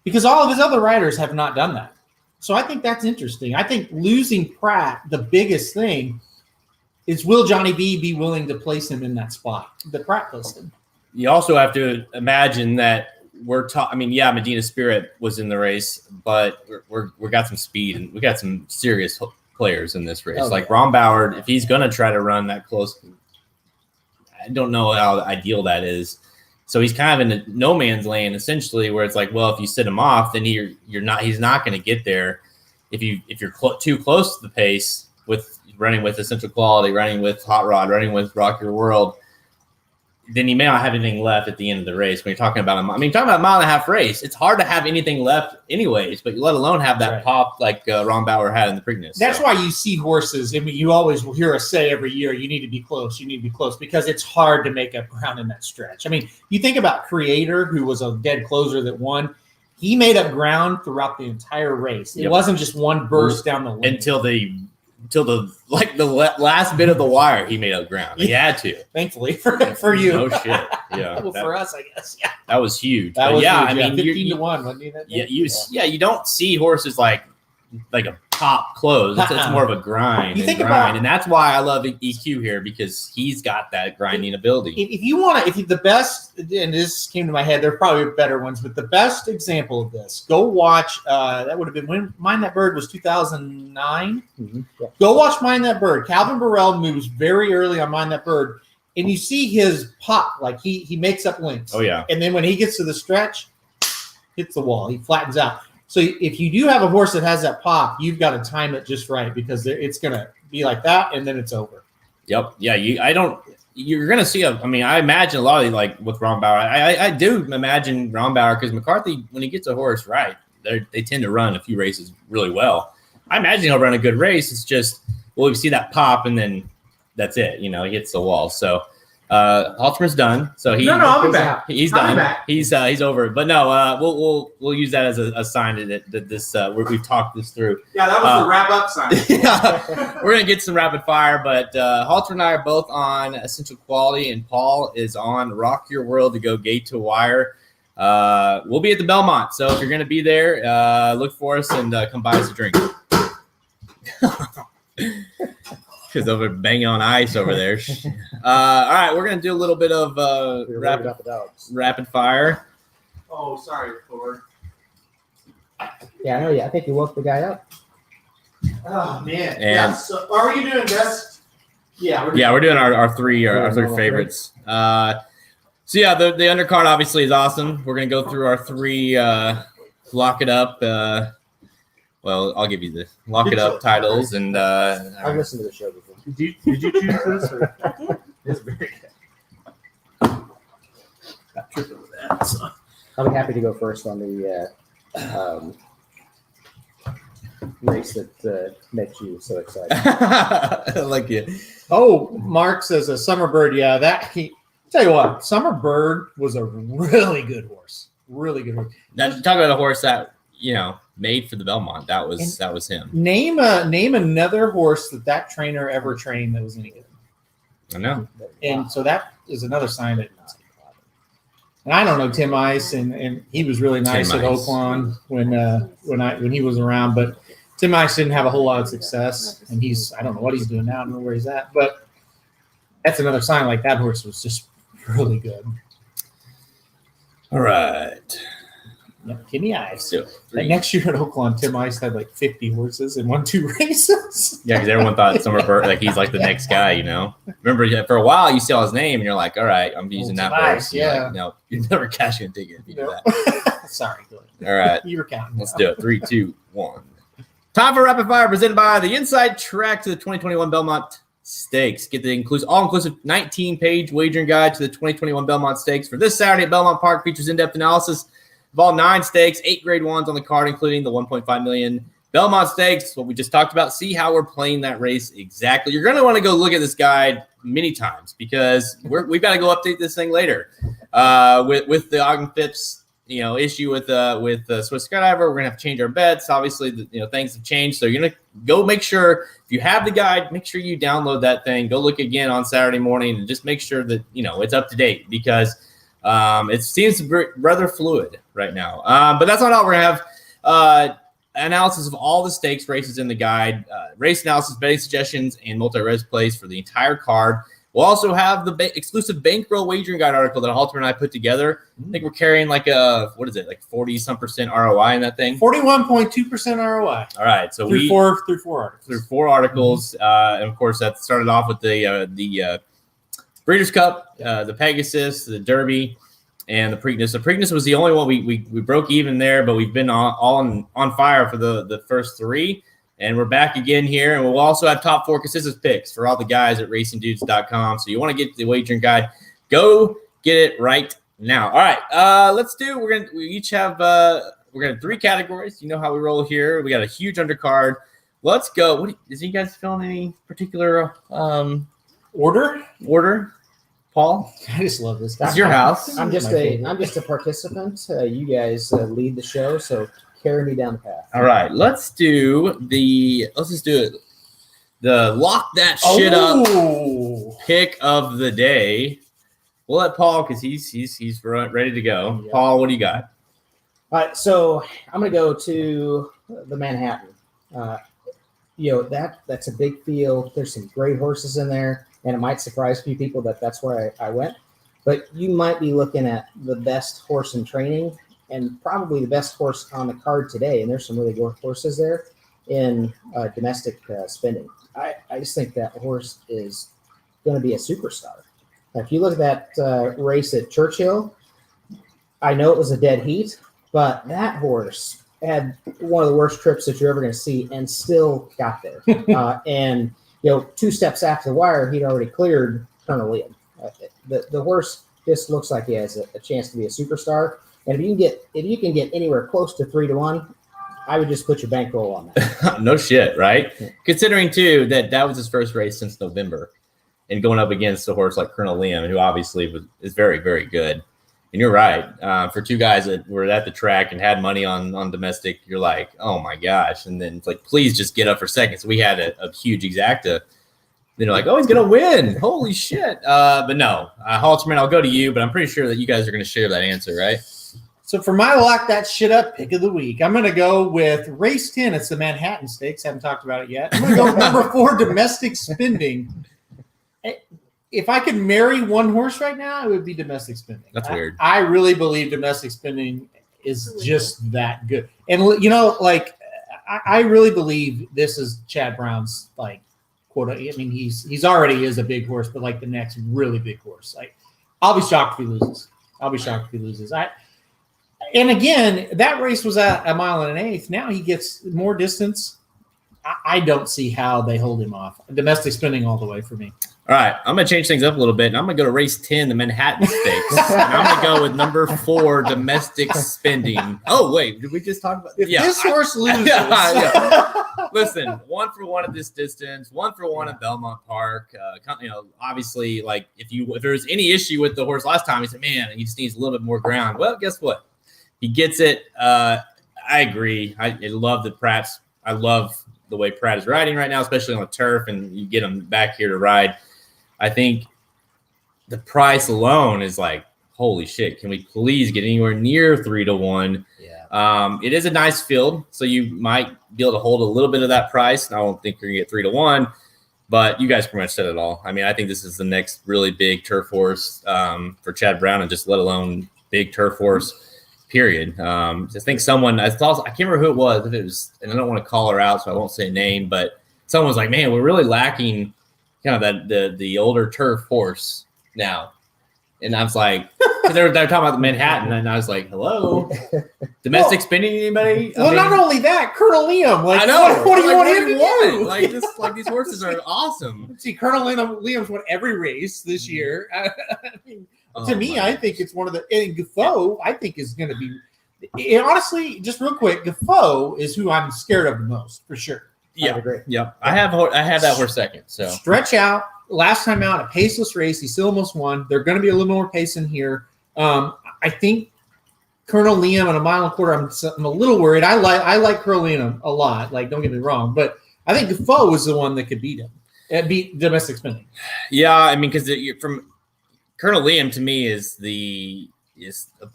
Because all of his other riders have not done that. So I think that's interesting. I think losing Pratt, the biggest thing is, will Johnny V be willing to place him in that spot that Pratt placed him? You also have to imagine that Medina Spirit was in the race, but we got some speed and we got some serious players in this race. Like Rombauer, if he's going to try to run that close, I don't know how ideal that is. So he's kind of in a no man's land essentially, where it's like, well, if you sit him off, then he's not going to get there. If you're too close to the pace with running with Essential Quality, running with Hot Rod, running with Rock Your World, then you may not have anything left at the end of the race. When you're talking about talking about a 1.5 mile race, it's hard to have anything left anyways, but let alone have that pop like Rombauer had in the Preakness. That's why you see horses. I mean, you always will hear us say every year, you need to be close, because it's hard to make up ground in that stretch. I mean, you think about Creator, who was a dead closer that won. He made up ground throughout the entire race. It wasn't just one burst down the lane. Until the last bit of the wire, he made up ground. He had to. Thankfully for you. No shit. Yeah. Well, for us, I guess. Yeah. That was huge. That was huge, 15 to 1, wasn't it? You don't see horses like a pop close. It's more of a grind. And that's why I love EQ here, because he's got that grinding ability. If the best, and this came to my head, there are probably better ones, but the best example of this, go watch. That would have been when Mind That Bird was 2009. Mm-hmm. Yeah. Go watch Mind That Bird. Calvin Burrell moves very early on Mind That Bird, and you see his pop, like he makes up links. Oh yeah. And then when he gets to the stretch, hits the wall. He flattens out. So if you do have a horse that has that pop, you've got to time it just right, because it's going to be like that, and then it's over. Yep. Yeah. You're going to see I imagine a lot of like with Rombauer. I do imagine Rombauer, because McCarthy, when he gets a horse right, they tend to run a few races really well. I imagine he'll run a good race. It's just, we see that pop, and then that's it. He hits the wall. So Halterman's done. So I'll be back. He's done. He's over it. But no, we'll use that as a sign that this we've talked this through. Yeah, that was the wrap up sign. Yeah, we're gonna get some rapid fire, but Halter and I are both on Essential Quality, and Paul is on Rock Your World to go gate to wire. We'll be at the Belmont, so if you're gonna be there, look for us and come buy us a drink. Because over banging on ice over there. All right, we're gonna do a little bit of rapid fire. Oh, sorry, Thor. Yeah, I know. Yeah, I think you woke the guy up. Oh man! And so are we doing best? Yeah, we're doing our three favorites. The undercard obviously is awesome. We're gonna go through our three lock it up. Well, I'll give you the lock it up titles, and I've listened to the show before. Did you choose this? Or? It's very good. got tripped over that. So. I'll be happy to go first on the race that makes you so excited. I like it. Oh, Mark says a Summerbird. Yeah, tell you what, Summerbird was a really good horse. Really good horse. Now, talk about a horse that made for the Belmont. That was him. Name another horse that trainer ever trained that was any good. I know. And so that is another sign that. And I don't know Tim Ice, and he was really nice at Oaklawn when he was around, but Tim Ice didn't have a whole lot of success, and I don't know what he's doing now. I don't know where he's at, but that's another sign like that horse was just really good. All right. Yeah, Timmy Ice. So, next year at Oaklawn, Tim Ice had like 50 horses and won 2 races. Yeah, because everyone thought Summerbird, he's like the next guy, Remember, for a while, you saw his name, and you're like, all right, I'm using that horse. Yeah. Like, no, you're never cashing a ticket if you do that. Sorry. Go ahead. All right. You were counting. Let's do it. 3, 2, 1. Time for rapid fire presented by the Inside Track to the 2021 Belmont Stakes. Get the all-inclusive 19-page wagering guide to the 2021 Belmont Stakes for this Saturday at Belmont Park. Features in-depth analysis of all 9 stakes, 8 grade 1s on the card, including the 1.5 million Belmont Stakes, what we just talked about. See how we're playing that race exactly. You're going to want to go look at this guide many times because we've got to go update this thing later. With the Ogden Phipps, issue with Swiss Skydiver, we're going to have to change our bets. Obviously, things have changed. So you're going to go make sure if you have the guide, make sure you download that thing. Go look again on Saturday morning and just make sure that, it's up to date because it seems rather fluid right now. But that's not all. We're going to have analysis of all the stakes races in the guide, race analysis, betting suggestions, and multi-res plays for the entire card. We'll also have the exclusive bankroll wagering guide article that Halter and I put together. I think we're carrying like 40-some% ROI in that thing. 41.2% ROI. All right, so through four articles. Through 4 articles, and of course that started off with the Breeders' Cup, the Pegasus, the Derby, and the Preakness. The Preakness was the only one we broke even there, but we've been on fire for the first 3. And we're back again here. And we'll also have top 4 consistent picks for all the guys at racingdudes.com. So you want to get the wagering guide, go get it right now. All right. We have 3 categories. You know how we roll here. We got a huge undercard. Let's go. Is you guys feeling any particular order? Paul? I just love this. It's your house. I'm just a participant. You guys lead the show, so carry me down the path. All right, let's just do it. The lock that shit up pick of the day. We'll let Paul because he's ready to go. Yeah. Paul, what do you got? All right, so I'm gonna go to the Manhattan. That's a big field. There's some great horses in there, and it might surprise a few people that's where I went. But you might be looking at the best horse in training and probably the best horse on the card today. And there's some really good horses there in domestic spending. I just think that horse is going to be a superstar. If you look at that race at Churchill, I know it was a dead heat, but that horse had one of the worst trips that you're ever going to see and still got there. And 2 steps after the wire, he'd already cleared Colonel Liam. The horse just looks like he has a chance to be a superstar. And if you can get anywhere close to 3-1, I would just put your bankroll on that. No shit, right? Yeah. Considering too that was his first race since November, and going up against a horse like Colonel Liam, who obviously is very, very good. And you're right. For 2 guys that were at the track and had money on domestic, you're like, oh my gosh. And then it's like, please just get up for seconds. We had a huge exacta. Then you're like, oh, he's going to win. Holy shit. But no, Halterman, I'll go to you, but I'm pretty sure that you guys are going to share that answer, right? So for my lock that shit up pick of the week, I'm going to go with race 10. It's the Manhattan Stakes. Haven't talked about it yet. I'm going to go with number 4, domestic spending. If I could marry one horse right now, it would be domestic spending. That's weird. I really believe domestic spending is just that good. And, I really believe this is Chad Brown's, quote. I mean, he's already is a big horse, but, the next really big horse. I'll be shocked if he loses. And again, that race was at 1 1/8. Now he gets more distance. I don't see how they hold him off. Domestic spending all the way for me. All right, I'm going to change things up a little bit, and I'm going to go to race 10, the Manhattan Stakes. And I'm going to go with number 4, domestic spending. Oh, wait, did we just talk about if this horse loses? Listen, 1 for 1 at this distance, 1 for 1 at Belmont Park. Obviously, if there was any issue with the horse last time, he said, man, he just needs a little bit more ground. Well, guess what? He gets it. I agree. I love I love the way Pratt is riding right now, especially on the turf, and you get him back here to ride. I think the price alone is holy shit. Can we please get anywhere near 3-1? Yeah. It is a nice field, so you might be able to hold a little bit of that price. I don't think you're going to get 3-1, but you guys pretty much said it all. I mean, I think this is the next really big turf horse for Chad Brown, and just let alone big turf horse. Period. I think I can't remember who it was. If it was, and I don't want to call her out, so I won't say a name, but someone was like, "Man, we're really lacking kind of the older turf horse now." And I was like, because they're talking about the Manhattan, and I was like, hello, domestic spending anybody? Well, not only that, Colonel Liam. Like, I know. What do you Like, want him to do? Like this, like these horses are awesome. See, Colonel Liam's won every race this year. I mean, to me, I think it's one of the. And Guffaw, I think, is going to be. And honestly, just real quick, Guffaw is who I'm scared of the most, for sure. Yeah, agree. Yep. I have that horse second. So Stretch out. Last time out, a paceless race. He still almost won. They're going to be a little more pace in here. I think Colonel Liam at a mile and a quarter. I'm a little worried. I like Colonel Liam a lot. Like, don't get me wrong, but I think Guffaw was the one that could beat him. Beat domestic spending. yeah, I mean, because from Colonel Liam to me is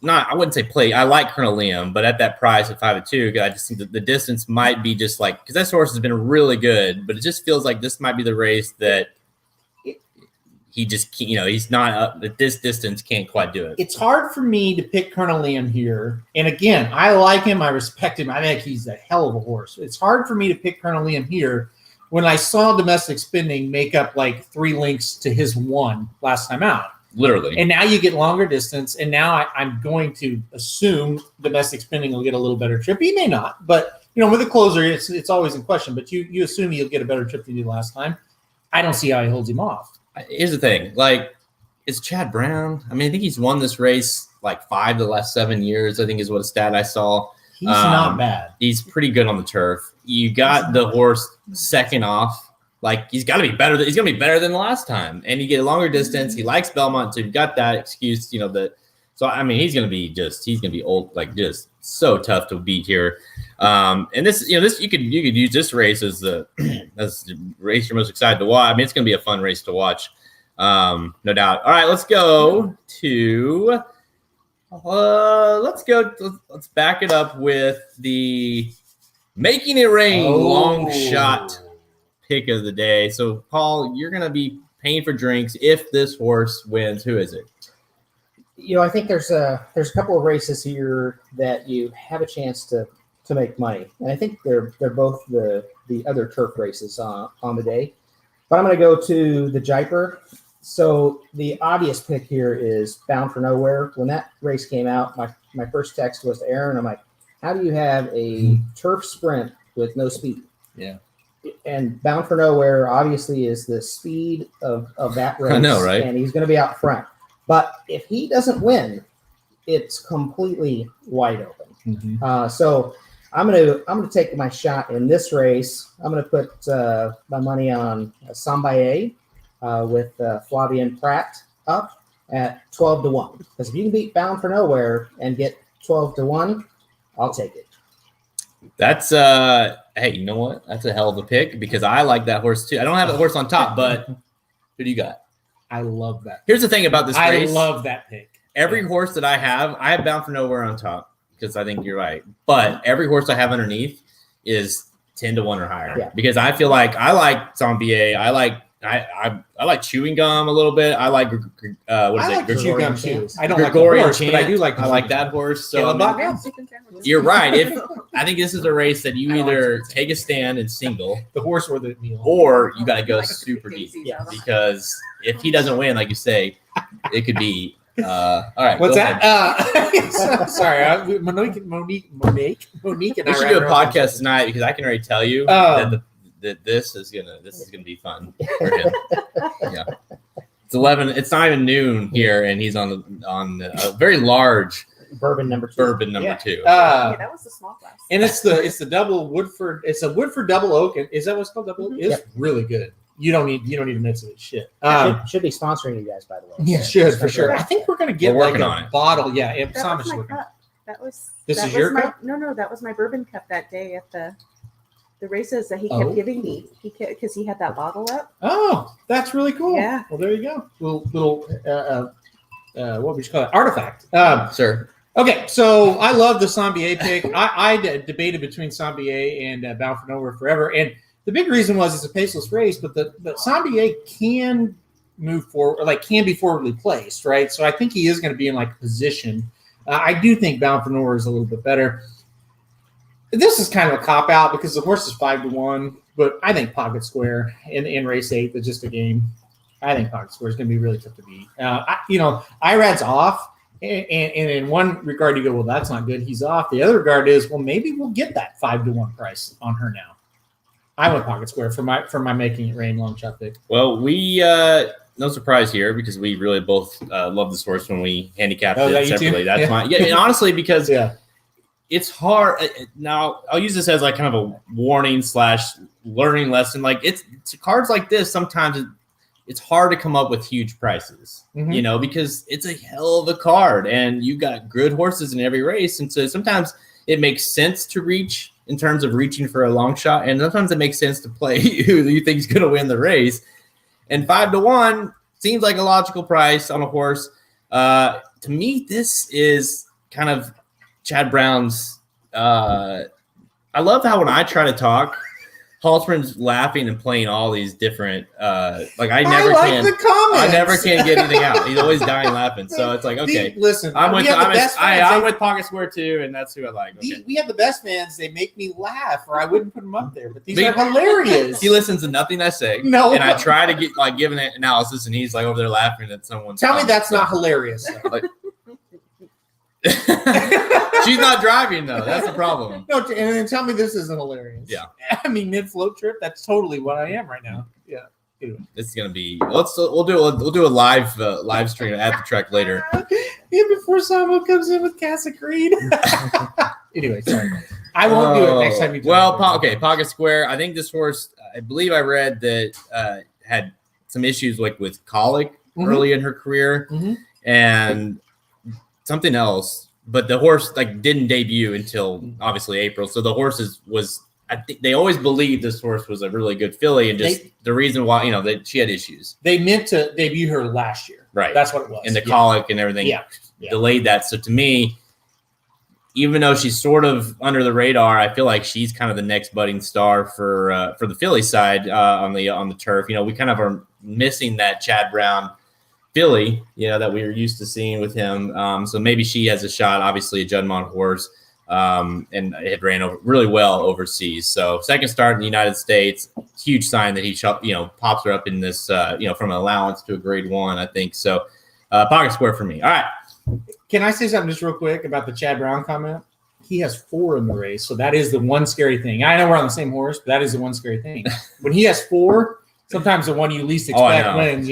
not. I wouldn't say play. I like Colonel Liam, but at that price at 5-2, I just think that the distance might be just like because this horse has been really good, but it just feels like this might be the race that. He just, he's not up at this distance, can't quite do it. It's hard for me to pick Colonel Liam here. And again, I like him. I respect him. I think he's a hell of a horse. It's hard for me to pick Colonel Liam here when I saw domestic spending make up like 3 lengths to his 1 last time out. Literally. And now you get longer distance. And now I'm going to assume domestic spending will get a little better trip. He may not. But, with a closer, it's always in question. But you assume he'll get a better trip than he did last time. I don't see how he holds him off. Here's the thing, like, it's Chad Brown. I mean, I think he's won this race like 5 of the last 7 years, I think is what a stat I saw. He's not bad. He's pretty good on the turf. You got the horse second off. Like, he's got to be better. He's going to be better than the last time. And you get a longer distance. He likes Belmont, so you've got that excuse, So, I mean, he's going to be old, like, just so tough to beat here. And this, you could use this race as the race you're most excited to watch. I mean, it's going to be a fun race to watch, no doubt. All right, let's go to, let's back it up with the Making It Rain long shot pick of the day. So, Paul, you're going to be paying for drinks if this horse wins. Who is it? I think there's a couple of races here that you have a chance to make money, and I think they're both the other turf races on the day. But I'm going to go to the Jaipur. So the obvious pick here is Bound for Nowhere. When that race came out, my first text was to Aaron. I'm like, how do you have a turf sprint with no speed? Yeah. And Bound for Nowhere obviously is the speed of that race. I know, right? And he's going to be out front. But if he doesn't win, it's completely wide open. Mm-hmm. So I'm gonna take my shot in this race. I'm gonna put my money on Sambaye with Flavian Pratt up at 12-1. Because if you can beat Bound for Nowhere and get 12-1, I'll take it. That's hey, you know what? That's a hell of a pick because I like that horse too. I don't have the horse on top, but who do you got? I love that. Here's the thing about this race. I love that pick. Every horse that I have Bound for Nowhere on top because I think you're right. But every horse I have underneath is 10-1 or higher. Yeah. Because I feel like I like Zombie. I like Chewing Gum a little bit. I like what is like it? Chewing Gum too. I don't Gregorian like the horse, but I do like. I like that horse. So Caleb you're right. I think this is a race that you either take a stand and single the horse or the meal, or you got to go super deep. Yeah. Because if he doesn't win, like you say, it could be. All right. What's go that? ahead. Sorry, Monique, and We should do a podcast tonight because I can already tell you that this is gonna be fun for him. Yeah. It's 11. It's not even noon here, and he's on a very large Bourbon number 2. two. Yeah, that was the small glass. And it's the double Woodford. It's a Woodford double oak. Is that what's called double oak? It's really good. You don't need a mix of it. Shit. Should be sponsoring you guys, by the way. Yeah, should for sure. I think we're gonna get We're like working a on it. bottle. Yeah, if That was Samish my looking. cup. This that is was your my, cup? No, that was my bourbon cup that day at the races that he kept Oh. giving me. Because he had that bottle up. Oh, that's really cool. Yeah. Well, there you go. Little what would you call it? Artifact. Sir. Okay, so I love the Sambier pick. I debated between Sambier and Bound for Nowhere forever, and the big reason was it's a paceless race, but Sambier can move forward, like can be forwardly placed, right? So I think he is going to be in like position. I do think Bound for Nowhere is a little bit better. This is kind of a cop out because the horse is 5-1, but I think Pocket Square in race 8 is just a game. I think Pocket Square is going to be really tough to beat. IRAD's off, and in one regard you go, well, that's not good. He's off. The other regard is, well, maybe we'll get that 5-1 price on her now. I went Pocket Square for my making it rain long shot pick. Well, we no surprise here because we really both love this horse when we handicapped it separately. That's fine. Yeah, and honestly, because it's hard. Now, I'll use this as like kind of a warning / learning lesson. Like it's cards like this. Sometimes it's hard to come up with huge prices, because it's a hell of a card, and you got good horses in every race, and so sometimes it makes sense to reach in terms of reaching for a long shot, and sometimes it makes sense to play who you think is going to win the race. And 5-1 seems like a logical price on a horse. To me, this is kind of Chad Brown's. I love how when I try to talk, Halterman's laughing and playing all these different. I never can get anything out. He's always dying laughing. So it's like, okay, listen, I'm with Pocket Square too, and that's who I like. Okay. We have the best fans. They make me laugh, or I wouldn't put them up there. But these are hilarious. He listens to nothing I say. No, and I try to get give an analysis, and he's like over there laughing at someone. Tell me that's not hilarious. She's not driving though. That's the problem. No, and then tell me this isn't hilarious. Yeah, I mean mid float trip. That's totally what I am right now. Yeah. Anyway. This is gonna be. We'll do a live stream at the track later. Yeah, before someone comes in with Casa Creed. Anyway, sorry. I won't do it next time you. Pocket Square. I think this horse. I believe I read that had some issues with colic early in her career, and something else, but the horse didn't debut until obviously April. So the horse I think they always believed this horse was a really good filly, and the reason why that she had issues. They meant to debut her last year, right? That's what it was, and the colic and everything delayed that. So to me, even though she's sort of under the radar, I feel like she's kind of the next budding star for the filly side on the turf. We kind of are missing that Chad Brown filly, that we were used to seeing with him. So maybe she has a shot. Obviously, a Juddmonte horse, and it ran really well overseas. So second start in the United States, huge sign that he pops her up in this, from an allowance to a grade 1, I think. So Pocket Square for me. All right. Can I say something just real quick about the Chad Brown comment? He has 4 in the race, so that is the one scary thing. I know we're on the same horse, but that is the one scary thing. When he has 4, sometimes the one you least expect wins.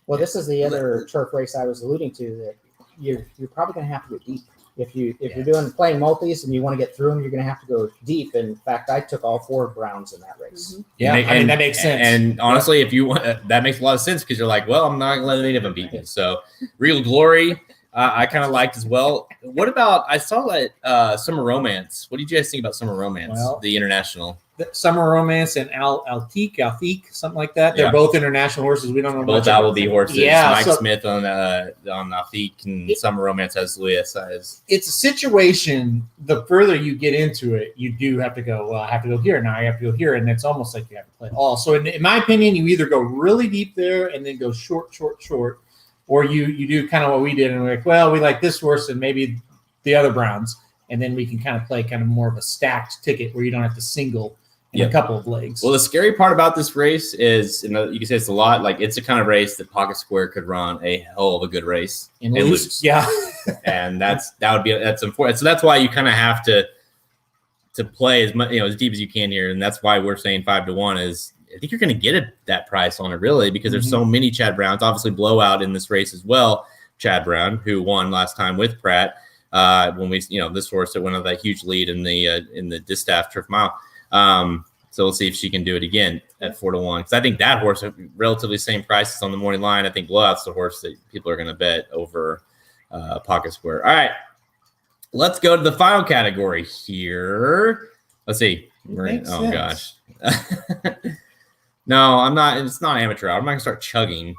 Well, this is the other turf race I was alluding to, that you're probably going to have to go deep. If you're playing multis and you want to get through them, you're going to have to go deep. In fact, I took all 4 Browns in that race. Yeah, that makes sense. And honestly, if you want, that makes a lot of sense because you're like, well, I'm not going to let any of them beat me. So Real Glory, I kind of liked as well. What about, I saw that Summer Romance. What did you guys think about Summer Romance, the international? Summer Romance and Altique, something like that. They're both international horses. We don't know both Appleby horses. Yeah, Mike Smith on Altique and Summer Romance has Louis size. It's a situation. The further you get into it, you do have to go. Well, I have to go here now. I have to go here, and it's almost like you have to play all. So, in my opinion, you either go really deep there and then go short, or you do kind of what we did, and we're like, well, we like this horse and maybe the other Browns, and then we can kind of play kind of more of a stacked ticket where you don't have to single. A couple of legs. Well, the scary part about this race is, you can say it's a lot. It's a kind of race that Pocket Square could run a hell of a good race and lose. Yeah, and that's important. So that's why you kind of have to play as much, as deep as you can here, and that's why we're saying 5-1 is. I think you're going to get that price on it really because there's so many Chad Browns. Obviously, blowout in this race as well. Chad Brown, who won last time with Pratt, when we, this horse that went on that huge lead in the Distaff Turf Mile. So we'll see if she can do it again at 4-1. Because I think that horse are relatively same prices on the morning line. I think Blowout's the horse that people are going to bet over Pocket Square. All right, let's go to the final category here. Let's see. Gosh. No, I'm not. It's not amateur hour. I'm not going to start chugging.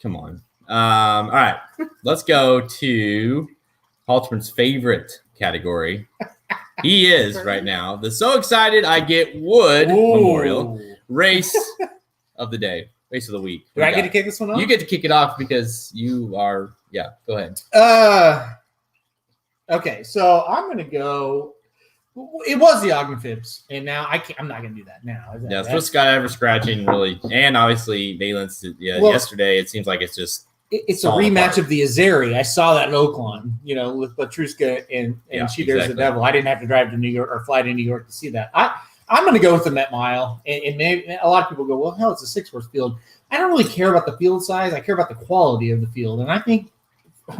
Come on. All right, let's go to Halterman's favorite category. He is right now the So Excited I Get Wood Memorial Race of the Day, Race of the Week. Do I get to kick this one off? You get to kick it off because you are, go ahead. Okay, so I'm going to go It was the Ogden Phipps, and now I'm not going to do that now. Yeah, it's supposed to got ever scratching really, and obviously Valence. Yesterday it seems like it's just. It's a rematch of the Azeri. I saw that in Oakland, with Petruska and She Dares the Devil. I didn't have to drive to New York or fly to New York to see that. I'm going to go with the Met Mile, and maybe a lot of people go, well, hell, it's a 6-horse field. I don't really care about the field size. I care about the quality of the field, and I think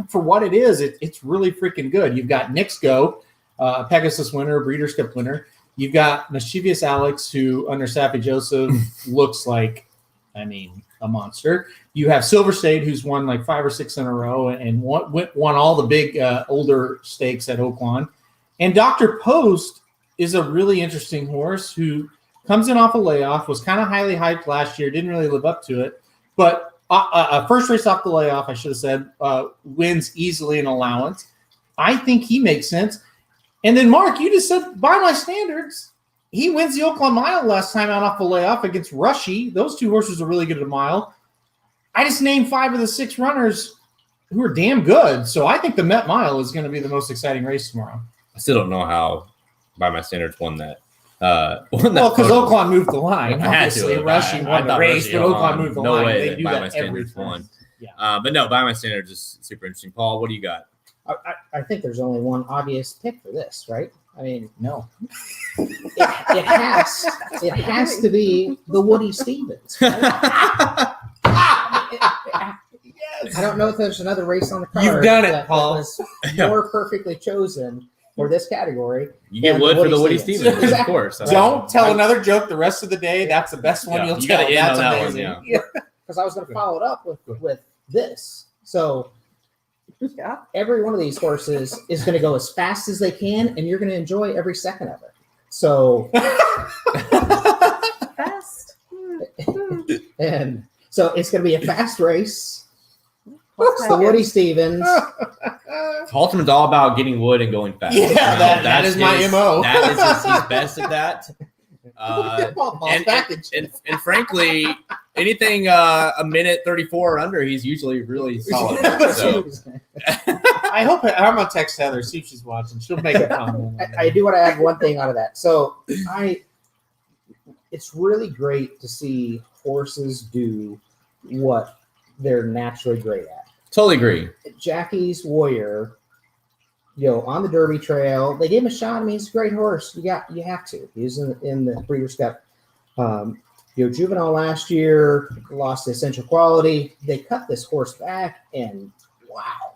for what it is, it's really freaking good. You've got Knicks Go, Pegasus winner, Breeders' Cup winner. You've got Mischievous Alex, who under Sappy Joseph looks like, a monster. You have Silver State, who's won like 5 or 6 in a row and won all the big older stakes at Oakland. And Dr. Post is a really interesting horse who comes in off a layoff, was kind of highly hyped last year, didn't really live up to it. But first race off the layoff, I should have said, wins easily in allowance. I think he makes sense. And then, Mark, you just said, by my standards, he wins the Oakland Mile last time out off the layoff against Rushy. Those 2 horses are really good at a mile. I just named 5 of the 6 runners who are damn good. So I think the Met Mile is going to be the most exciting race tomorrow. I still don't know how, by my standards, won that. Well, because Oakland moved the line. Obviously, Rushy won the race, but Oakland moved the line. No way they do by that my standards every won. Yeah. But no, by my standards, is super interesting. Paul, what do you got? I think there's only one obvious pick for this, right? No. It has to be the Woody Stevens. Right? I don't know if there's another race on the card. You've done it, that Paul. was more perfectly chosen for this category. You get wood for the Woody Stevens, Exactly. of course. Don't tell another joke the rest of the day. That's the best one you'll you tell. got to end That's on that amazing. one, yeah. Because I was going to follow it up with this. So Yeah. every one of these horses is going to go as fast as they can, and you're going to enjoy every second of it. So, Fast. and so it's going to be a fast race. Looks It's the like Woody it. Stevens. Halterman's all about getting wood and going fast. Yeah, that That's is my his- MO. That is he's best at that. And frankly, anything a minute 34 or under, he's usually really solid. So. I'm gonna text Heather, see if she's watching. She'll make a comment. I do want to add one thing out of that. So it's really great to see horses do what they're naturally great at. Totally agree. Jackie's Warrior, on the Derby Trail, they gave him a shot. He's a great horse. You have to. He was in the Breeders' Cup. Juvenile last year lost the essential quality. They cut this horse back, and wow!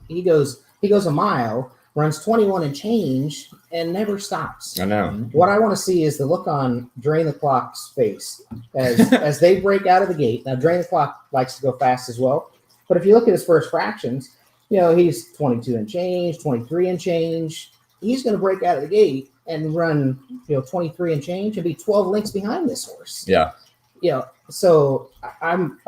He goes a mile, runs 21 and change, and never stops. I know. What I want to see is the look on Drain the Clock's face as they break out of the gate. Now, Drain the Clock likes to go fast as well, but if you look at his first fractions, he's 22 and change, 23 and change. He's going to break out of the gate and run, 23 and change and be 12 lengths behind this horse. Yeah. So I'm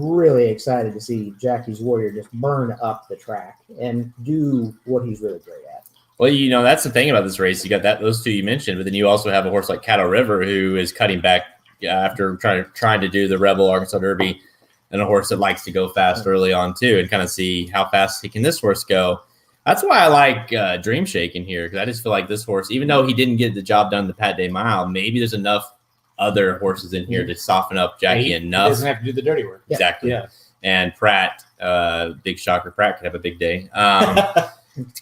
really excited to see Jackie's Warrior just burn up the track and do what he's really great at. Well, that's the thing about this race. You got those 2 you mentioned, but then you also have a horse like Caddo River who is cutting back after trying to do the Rebel Arkansas Derby, and a horse that likes to go fast early on too, and kind of see how fast can this horse go. That's why I like Dream Shake in here, because I just feel like this horse, even though he didn't get the job done the Pat Day Mile, maybe there's enough other horses in here to soften up Jackie enough. He doesn't have to do the dirty work. Exactly. Yeah. And Pratt, big shocker, Pratt could have a big day.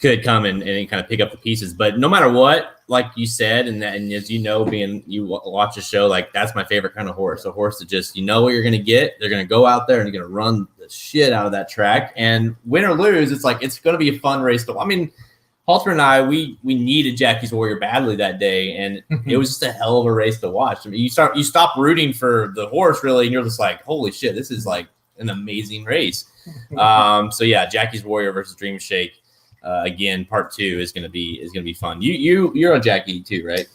Could come and kind of pick up the pieces. But no matter what, like you said, and as being you watch a show, like that's my favorite kind of horse. A horse that just, what you're going to get. They're going to go out there and they're going to run the shit out of that track. And win or lose, it's like it's going to be a fun race. Halter and I, we needed Jackie's Warrior badly that day, and it was just a hell of a race to watch. You stop rooting for the horse really, and you're just like, holy shit, this is like an amazing race. So yeah, Jackie's Warrior versus Dream Shake. Again, part 2 is going to be fun. You're on Jackie too, right?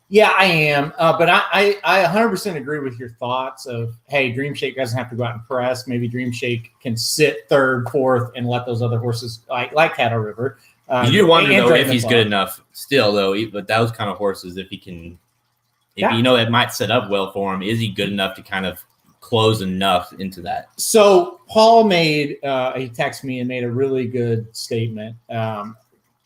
Yeah, I am. But I 100% agree with your thoughts of, hey, Dream Shake doesn't have to go out and press. Maybe Dream Shake can sit 3rd, 4th, and let those other horses like Caddo River. You do wonder though if he's good enough still though. But those kind of horses, if he can, it might set up well for him. Is he good enough to kind of close enough into that? So Paul he texted me and made a really good statement.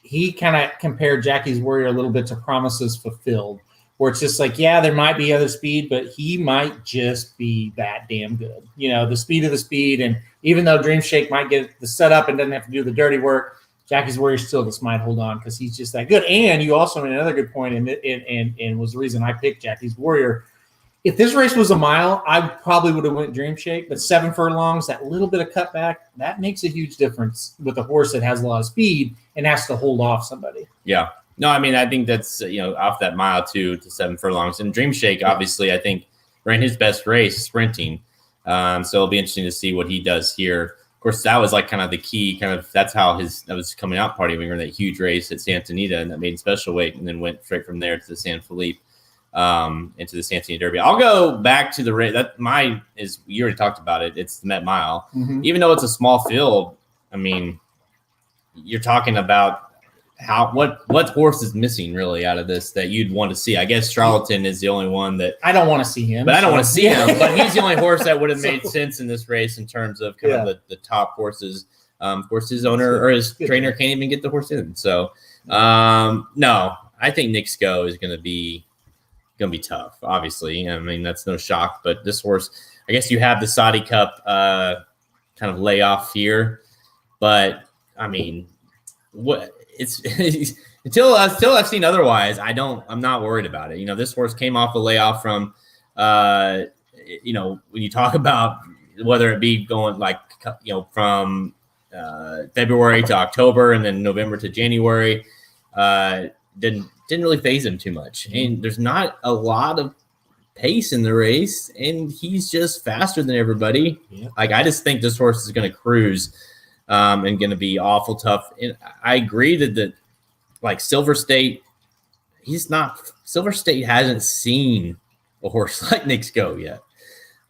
he kind of compared Jackie's Warrior a little bit to Promises Fulfilled, where it's just like, yeah, there might be other speed, but he might just be that damn good. You know, the speed of the speed. And even though Dream Shake might get the setup and doesn't have to do the dirty work, Jackie's Warrior still just might hold on because he's just that good. And you also made another good point, and was the reason I picked Jackie's Warrior. If this race was a mile, I probably would have went Dream Shake, but 7 furlongs, that little bit of cutback, that makes a huge difference with a horse that has a lot of speed and has to hold off somebody. Yeah. No, I mean, I think that's, off that mile 2 to 7 furlongs. And Dream Shake, obviously, I think ran his best race sprinting. So it'll be interesting to see what he does here. Of course, that was like kind of the key, that's how that was coming out party. We were in that huge race at Santa Anita and that made special weight and then went straight from there to the San Felipe. Into the Santa Anita Derby. I'll go back to the race. You already talked about it. It's the Met Mile. Mm-hmm. Even though it's a small field, I mean, you're talking about what horse is missing really out of this that you'd want to see. I guess Charlatan is the only one that I don't want to see him. But I don't want to see him. But he's the only horse that would have made sense in this race in terms of kind of the top horses. Of course, his owner or his trainer can't even get the horse in. So, no, I think Nick Sko is going to be tough, obviously. I mean, that's no shock. But this horse, I guess you have the Saudi Cup kind of layoff here. But, I mean, what it's until I've seen otherwise, I'm not worried about it. This horse came off a layoff from, when you talk about whether it be going from February to October and then November to January, didn't really phase him too much. And there's not a lot of pace in the race, and he's just faster than everybody. Yeah. I just think this horse is going to cruise and going to be awful tough. And I agree that Silver State, Silver State hasn't seen a horse like Nick Sko yet.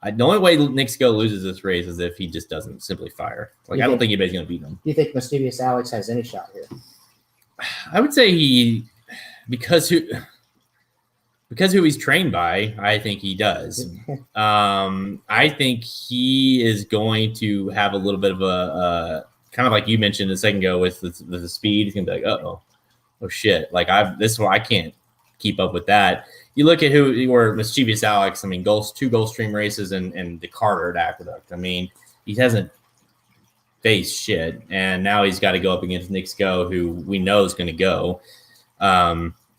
The only way Nick Sko loses this race is if he just doesn't simply fire. I don't think anybody's going to beat him. Do you think Mischievous Alex has any shot here? I would say because who he's trained by, I think he does. I think he is going to have a little bit of a kind of like you mentioned a second ago with the speed. He's gonna be like, oh shit! This one I can't keep up with that. You look at who were Mischievous Alex. I mean, 2 Gulfstream races and the Carter at Aqueduct. I mean, he hasn't faced shit, and now he's got to go up against Nick Sko, who we know is going to go.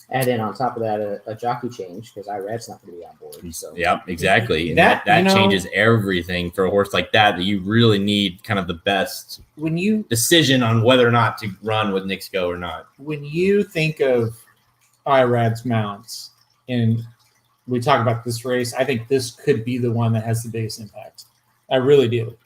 Add in on top of that a jockey change because IRAD's not going to be on board. So yep, exactly. And that changes everything for a horse like that you really need kind of the best decision on whether or not to run with Nick Sko or not. When you think of IRAD's mounts and we talk about this race, I think this could be the one that has the biggest impact. I really do.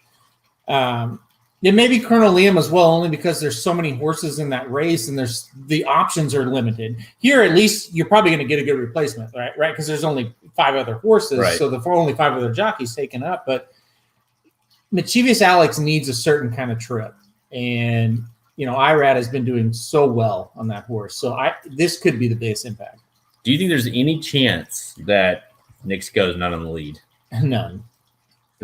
It may be Colonel Liam as well, only because there's so many horses in that race and the options are limited. Here, at least, you're probably going to get a good replacement, right? Because there's only 5 other horses, right. So only 5 other jockeys taken up. But Mischievous Alex needs a certain kind of trip. And, IRAD has been doing so well on that horse. So this could be the biggest impact. Do you think there's any chance that Nick Sko is not on the lead? None.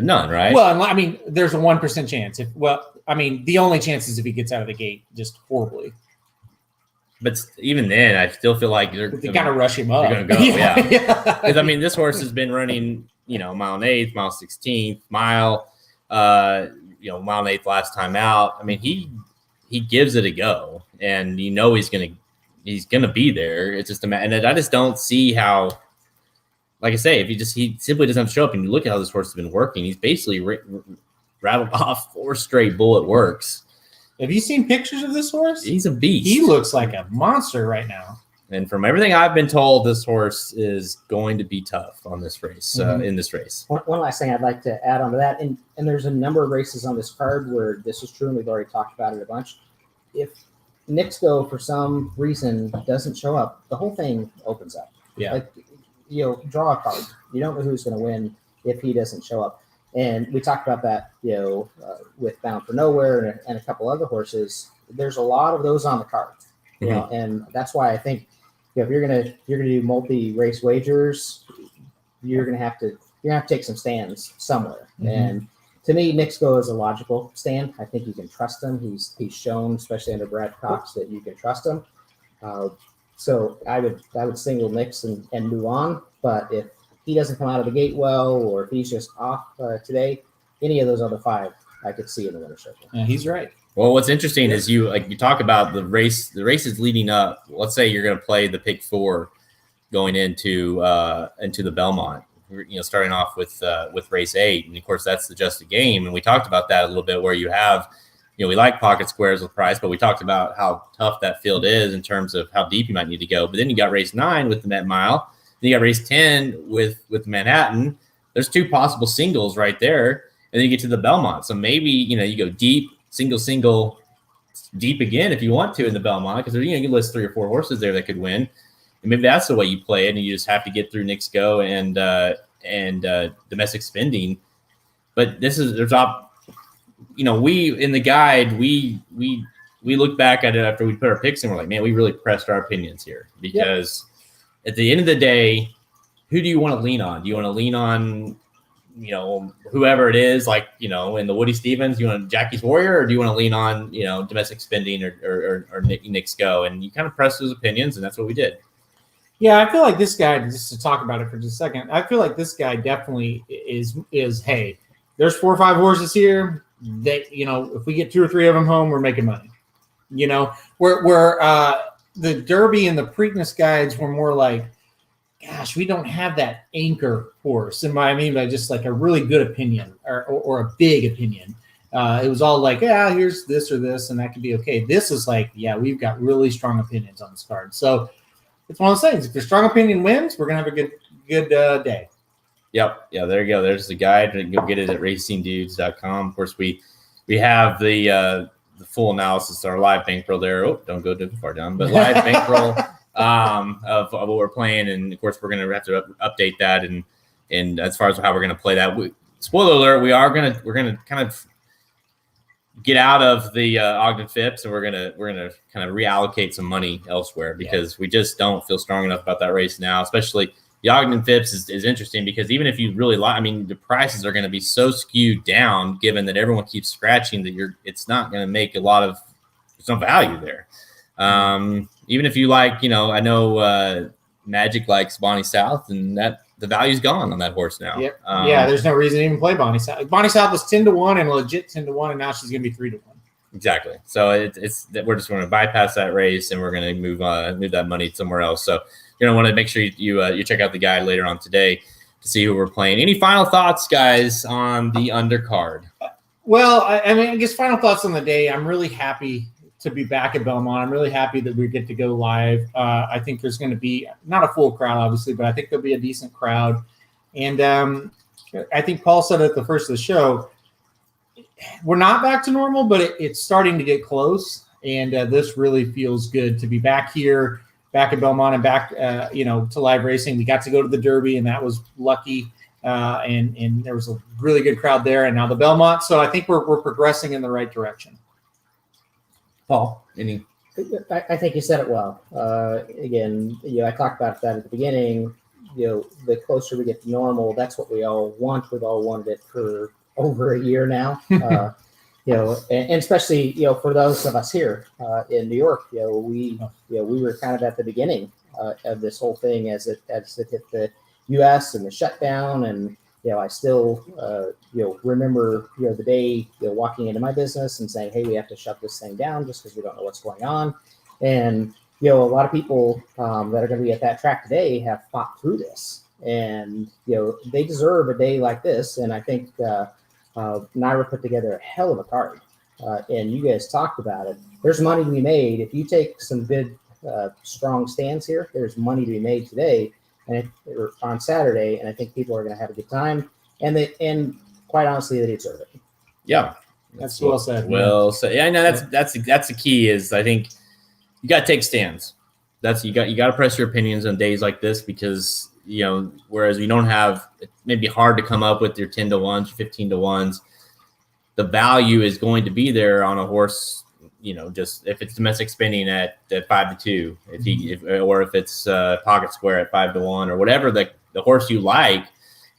None, right? Well, I mean, there's a 1% chance. The only chance is if he gets out of the gate just horribly. But even then, I still feel like they got to rush him up. They're going to go, yeah. Because this horse has been running, mile and eighth, mile 16th, mile, mile and eighth last time out. I mean, he gives it a go, and he's gonna be there. It's just and I just don't see how. Like I say, if he simply doesn't have to show up, and you look at how this horse has been working, he's basically rattled off 4 straight bullet works. Have you seen pictures of this horse? He's a beast. He looks like a monster right now. And from everything I've been told, this horse is going to be tough on this race. In this race, one last thing I'd like to add on to that, and there's a number of races on this card where this is true, and we've already talked about it a bunch. If Nick Sko for some reason doesn't show up, the whole thing opens up. Yeah. Draw a card. You don't know who's going to win if he doesn't show up. And we talked about that, with Bound for Nowhere and a couple other horses. There's a lot of those on the card, and that's why I think if you're gonna do multi-race wagers, you're gonna have to take some stands somewhere. Mm-hmm. And to me, Nixco is a logical stand. I think you can trust him. He's shown, especially under Brad Cox, that you can trust him. So I would single Nix and move on. But if he doesn't come out of the gate well, or if he's just off today, any of those other 5 I could see in the winner's circle. Yeah, he's right. Well, what's interesting is you talk about the races leading up. Let's say you're going to play the pick 4 going into the Belmont. Starting off with race 8, and of course that's the adjusted game. And we talked about that a little bit, where you have, we like pocket squares with price, but we talked about how tough that field is in terms of how deep you might need to go. But then you got race 9 with the Met Mile. Then you got race 10 with Manhattan. There's 2 possible singles right there, and then you get to the Belmont. So maybe you go deep, single, deep again if you want to in the Belmont, because you can list 3 or 4 horses there that could win. And maybe that's the way you play it, and you just have to get through Nixco and domestic spending. But we in the guide we look back at it after we put our picks in. We're like, man, we really pressed our opinions here, because at the end of the day, who do you want to lean on? Do you want to lean on whoever it is, like in the Woody Stevens, you want Jackie's Warrior, or do you want to lean on domestic spending or Nixco? And you kind of press those opinions, and that's what we did. Yeah, I feel like this guy, just to talk about it for just a second, I feel like this guy definitely is hey, there's 4 or 5 horses here that, if we get 2 or 3 of them home, we're making money. Where the Derby and the Preakness guides were more like, gosh, we don't have that anchor horse. And what I mean by just like a really good opinion or a big opinion. It was all like, yeah, here's this or this, and that could be okay. This is like, yeah, we've got really strong opinions on this card. So it's one of those things. If your strong opinion wins, we're going to have a good day. Yep. Yeah, there you go. There's the guide. Go get it at racingdudes.com. Of course, we have the full analysis, our live bankroll there. Oh, don't go too far down, but live bankroll of what we're playing. And, of course, we're going to have to update that. And as far as how we're going to play that, spoiler alert, we're going to kind of get out of the Ogden Phipps, and we're gonna kind of reallocate some money elsewhere, because we just don't feel strong enough about that race now. Especially the Ogden Phipps is interesting, because even if you really like, the prices are going to be so skewed down, given that everyone keeps scratching that it's not going to make there's no value there. Even if you like, I know Magic likes Bonnie South, and that the value's gone on that horse now. Yep. There's no reason to even play Bonnie South. Bonnie South was 10-1 and legit 10-1, and now she's going to be 3-1. Exactly. So it's that we're just going to bypass that race, and we're going to move that money somewhere else. So you're going to want to make sure you check out the guide later on today to see who we're playing. Any final thoughts, guys, on the undercard? Well, I guess final thoughts on the day. I'm really happy to be back at Belmont. I'm really happy that we get to go live. I think there's going to be not a full crowd, obviously, but I think there'll be a decent crowd. And I think Paul said at the first of the show, we're not back to normal, but it's starting to get close. And this really feels good to be back here, back at Belmont, and back, to live racing. We got to go to the Derby, and that was lucky. And there was a really good crowd there. And now the Belmont. So I think we're progressing in the right direction. Paul, I think you said it well. Again, I talked about that at the beginning. The closer we get to normal, that's what we all want. We've all wanted it for over a year now. And especially for those of us here in New York, we were kind of at the beginning of this whole thing as it hit the U.S. and the shutdown. And I still remember the day walking into my business and saying, hey, we have to shut this thing down just because we don't know what's going on. And a lot of people that are going to be at that track today have fought through this, and they deserve a day like this. And I think NYRA put together a hell of a card, and you guys talked about it. There's money to be made if you take some good strong stands here. There's money to be made today and on Saturday, and I think people are going to have a good time, and quite honestly, they deserve it. Yeah, that's well said. Well said. Yeah, I know that's the key. Is I think you got to take stands. You got to press your opinions on days like this, because whereas you don't have, it may be hard to come up with your 10-1s, 15-1s. The value is going to be there on a horse. Just if it's domestic spending at 5-2, if it's pocket square at 5-1, or whatever the horse you like,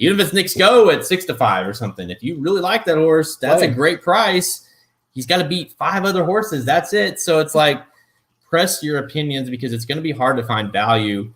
Even if it's Nick's Go at 6-5 or something, if you really like that horse, that's a great price. He's got to beat 5 other horses. That's it. So it's like, press your opinions because it's going to be hard to find value.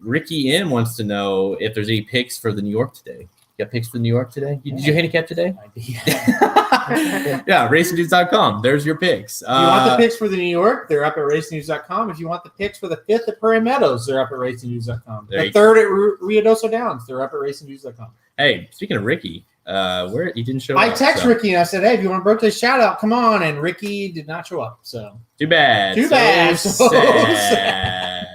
Ricky M wants to know if there's any picks for the New York today. You got picks for the New York today? Did you handicap today? Yeah, racingdudes.com. There's your picks. If you want the picks for the New York, they're up at racingnews.com. If you want the picks for the 5th at Prairie Meadows, they're up at racingnews.com. The 3rd at Ruidoso Downs, they're up at racingnews.com. Hey, speaking of Ricky, where he didn't show up. I texted Ricky and I said, hey, if you want a birthday shout out, come on. And Ricky did not show up. So too bad. Too bad. So sad.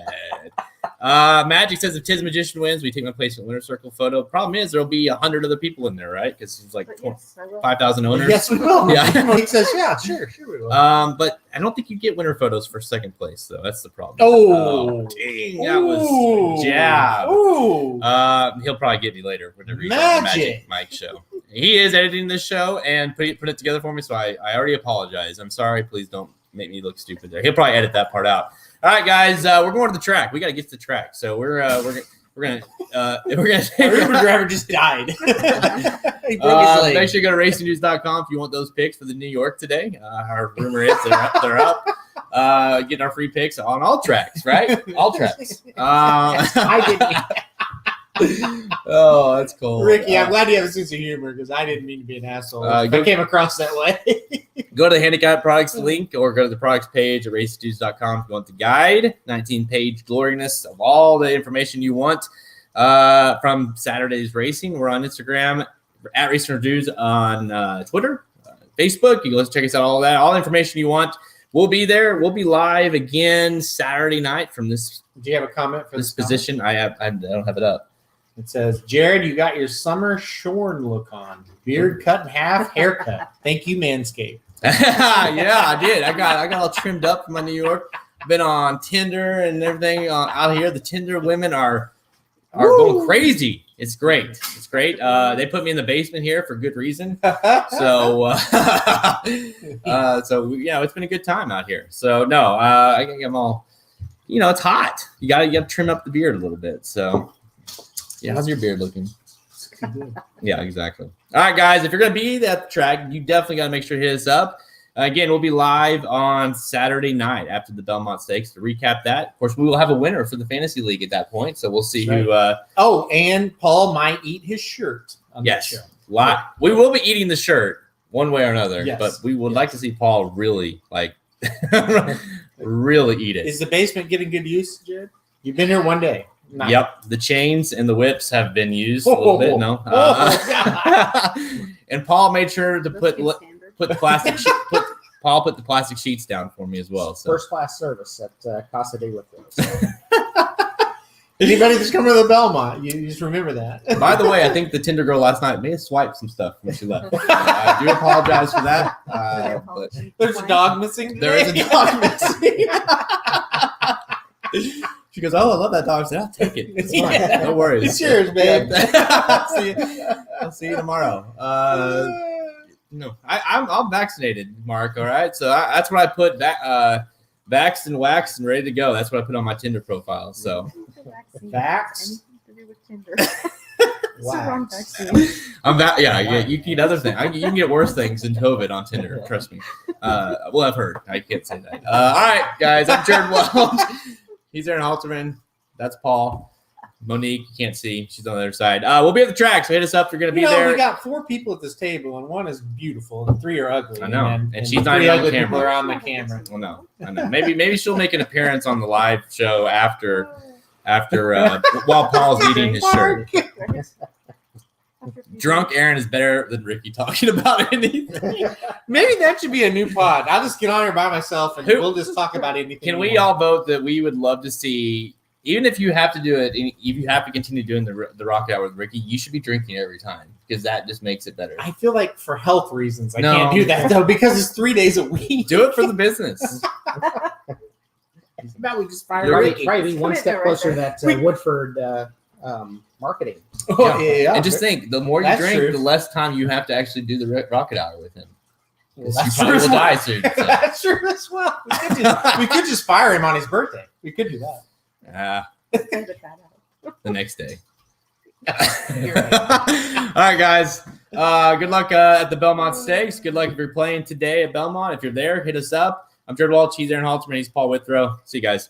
Magic says if Tiz Magician wins, we take my place in the winner circle photo. Problem is, there'll be 100 other people in there, right? Because it's like 5,000 owners. Yes, we will. Yeah. He says, yeah, sure we will. But I don't think you get winner photos for second place, though. That's the problem. Oh, dang, that was jab. He'll probably get me later whenever he's on the Magic Mike show. He is editing this show and put it together for me, so I already apologize. I'm sorry. Please don't make me look stupid there. He'll probably edit that part out. All right, guys, we're going to the track. We got to get to the track, so we're gonna our Uber driver just died. He broke his leg. Make sure you go to racingnews.com if you want those picks for the New York today. Our rumor is they're up. Getting our free picks on all tracks, right? All tracks. I didn't. Oh, that's cool. Ricky, I'm glad you have a sense of humor because I didn't mean to be an asshole. I came across that way. Go to the handicap products link or go to the products page at racingdudes.com if you want the guide, 19-page gloriness of all the information you want from Saturday's racing. We're on Instagram at racingdudes on Twitter, Facebook. You can check us out, all that, all the information you want. We'll be there. We'll be live again Saturday night from this. Do you have a comment for this position? I don't have it up. It says, Jared, you got your summer shorn look on. Beard cut in half, haircut. Thank you, Manscaped. Yeah, I did. I got all trimmed up for my New York. Been on Tinder and everything out here. The Tinder women are going crazy. It's great. It's great. They put me in the basement here for good reason. So, it's been a good time out here. So no, I think I'm all, it's hot. You got to trim up the beard a little bit. So. Yeah, how's your beard looking? Yeah, exactly. All right, guys, if you're going to be at the track, you definitely got to make sure to hit us up. Again, we'll be live on Saturday night after the Belmont Stakes to recap that. Of course, we will have a winner for the Fantasy League at that point, so we'll see who. And Paul might eat his shirt on that show. We will be eating the shirt one way or another, yes. But we would like to see Paul really, really eat it. Is the basement getting good use, Jared? You've been here one day. Nice. Yep, the chains and the whips have been used a little bit. No, and Paul made sure to put the plastic. Paul put the plastic sheets down for me as well. So. First class service at Casa de Whiplos. Anybody that's coming to the Belmont, you just remember that. By the way, I think the Tinder girl last night may have swiped some stuff when she left. I do apologize for that. But there's a dog missing. There is a dog missing. She goes, "Oh, I love that dog." I said, "I'll take it. It's fine. Yeah. No worries. It's yours, man." I'll see you tomorrow. No, I'm vaccinated, Mark. All right, so that's what I put vaxxed and waxed and ready to go. That's what I put on my Tinder profile. So, vax. Wow. You can get other things. You can get worse things than COVID on Tinder. Trust me. Well, I've heard. I can't say that. All right, guys. I'm Jared Welch. He's Aaron Halterman. That's Paul. Monique, you can't see. She's on the other side. We'll be at the track, so hit us up. You're going to be there. We got 4 people at this table, and 1 is beautiful, and 3 are ugly. I know. And she's not 3 on ugly camera. people are on the camera. Well, no. I know. Maybe she'll make an appearance on the live show after while Paul's eating his shirt. Drunk Aaron is better than Ricky talking about anything. Maybe that should be a new pod. I'll just get on here by myself and we'll just talk about anything. Can we all vote that we would love to see, even if you have to do it, if you have to continue doing the rock hour with Ricky, you should be drinking every time because that just makes it better. I feel like for health reasons, I can't do that though because it's 3 days a week. Do it for the business. About we just fire Ricky one step closer to that Woodford marketing. Oh, yeah. And just think, the more you drink, the less time you have to actually do the rocket hour with him. Well, you probably will die soon. So. That's true as well. We could just fire him on his birthday. We could do that. The next day. All right, guys. Good luck at the Belmont Stakes. Good luck if you're playing today at Belmont. If you're there, hit us up. I'm Jared Walsh. He's Aaron Halterman. He's Paul Withrow. See you guys.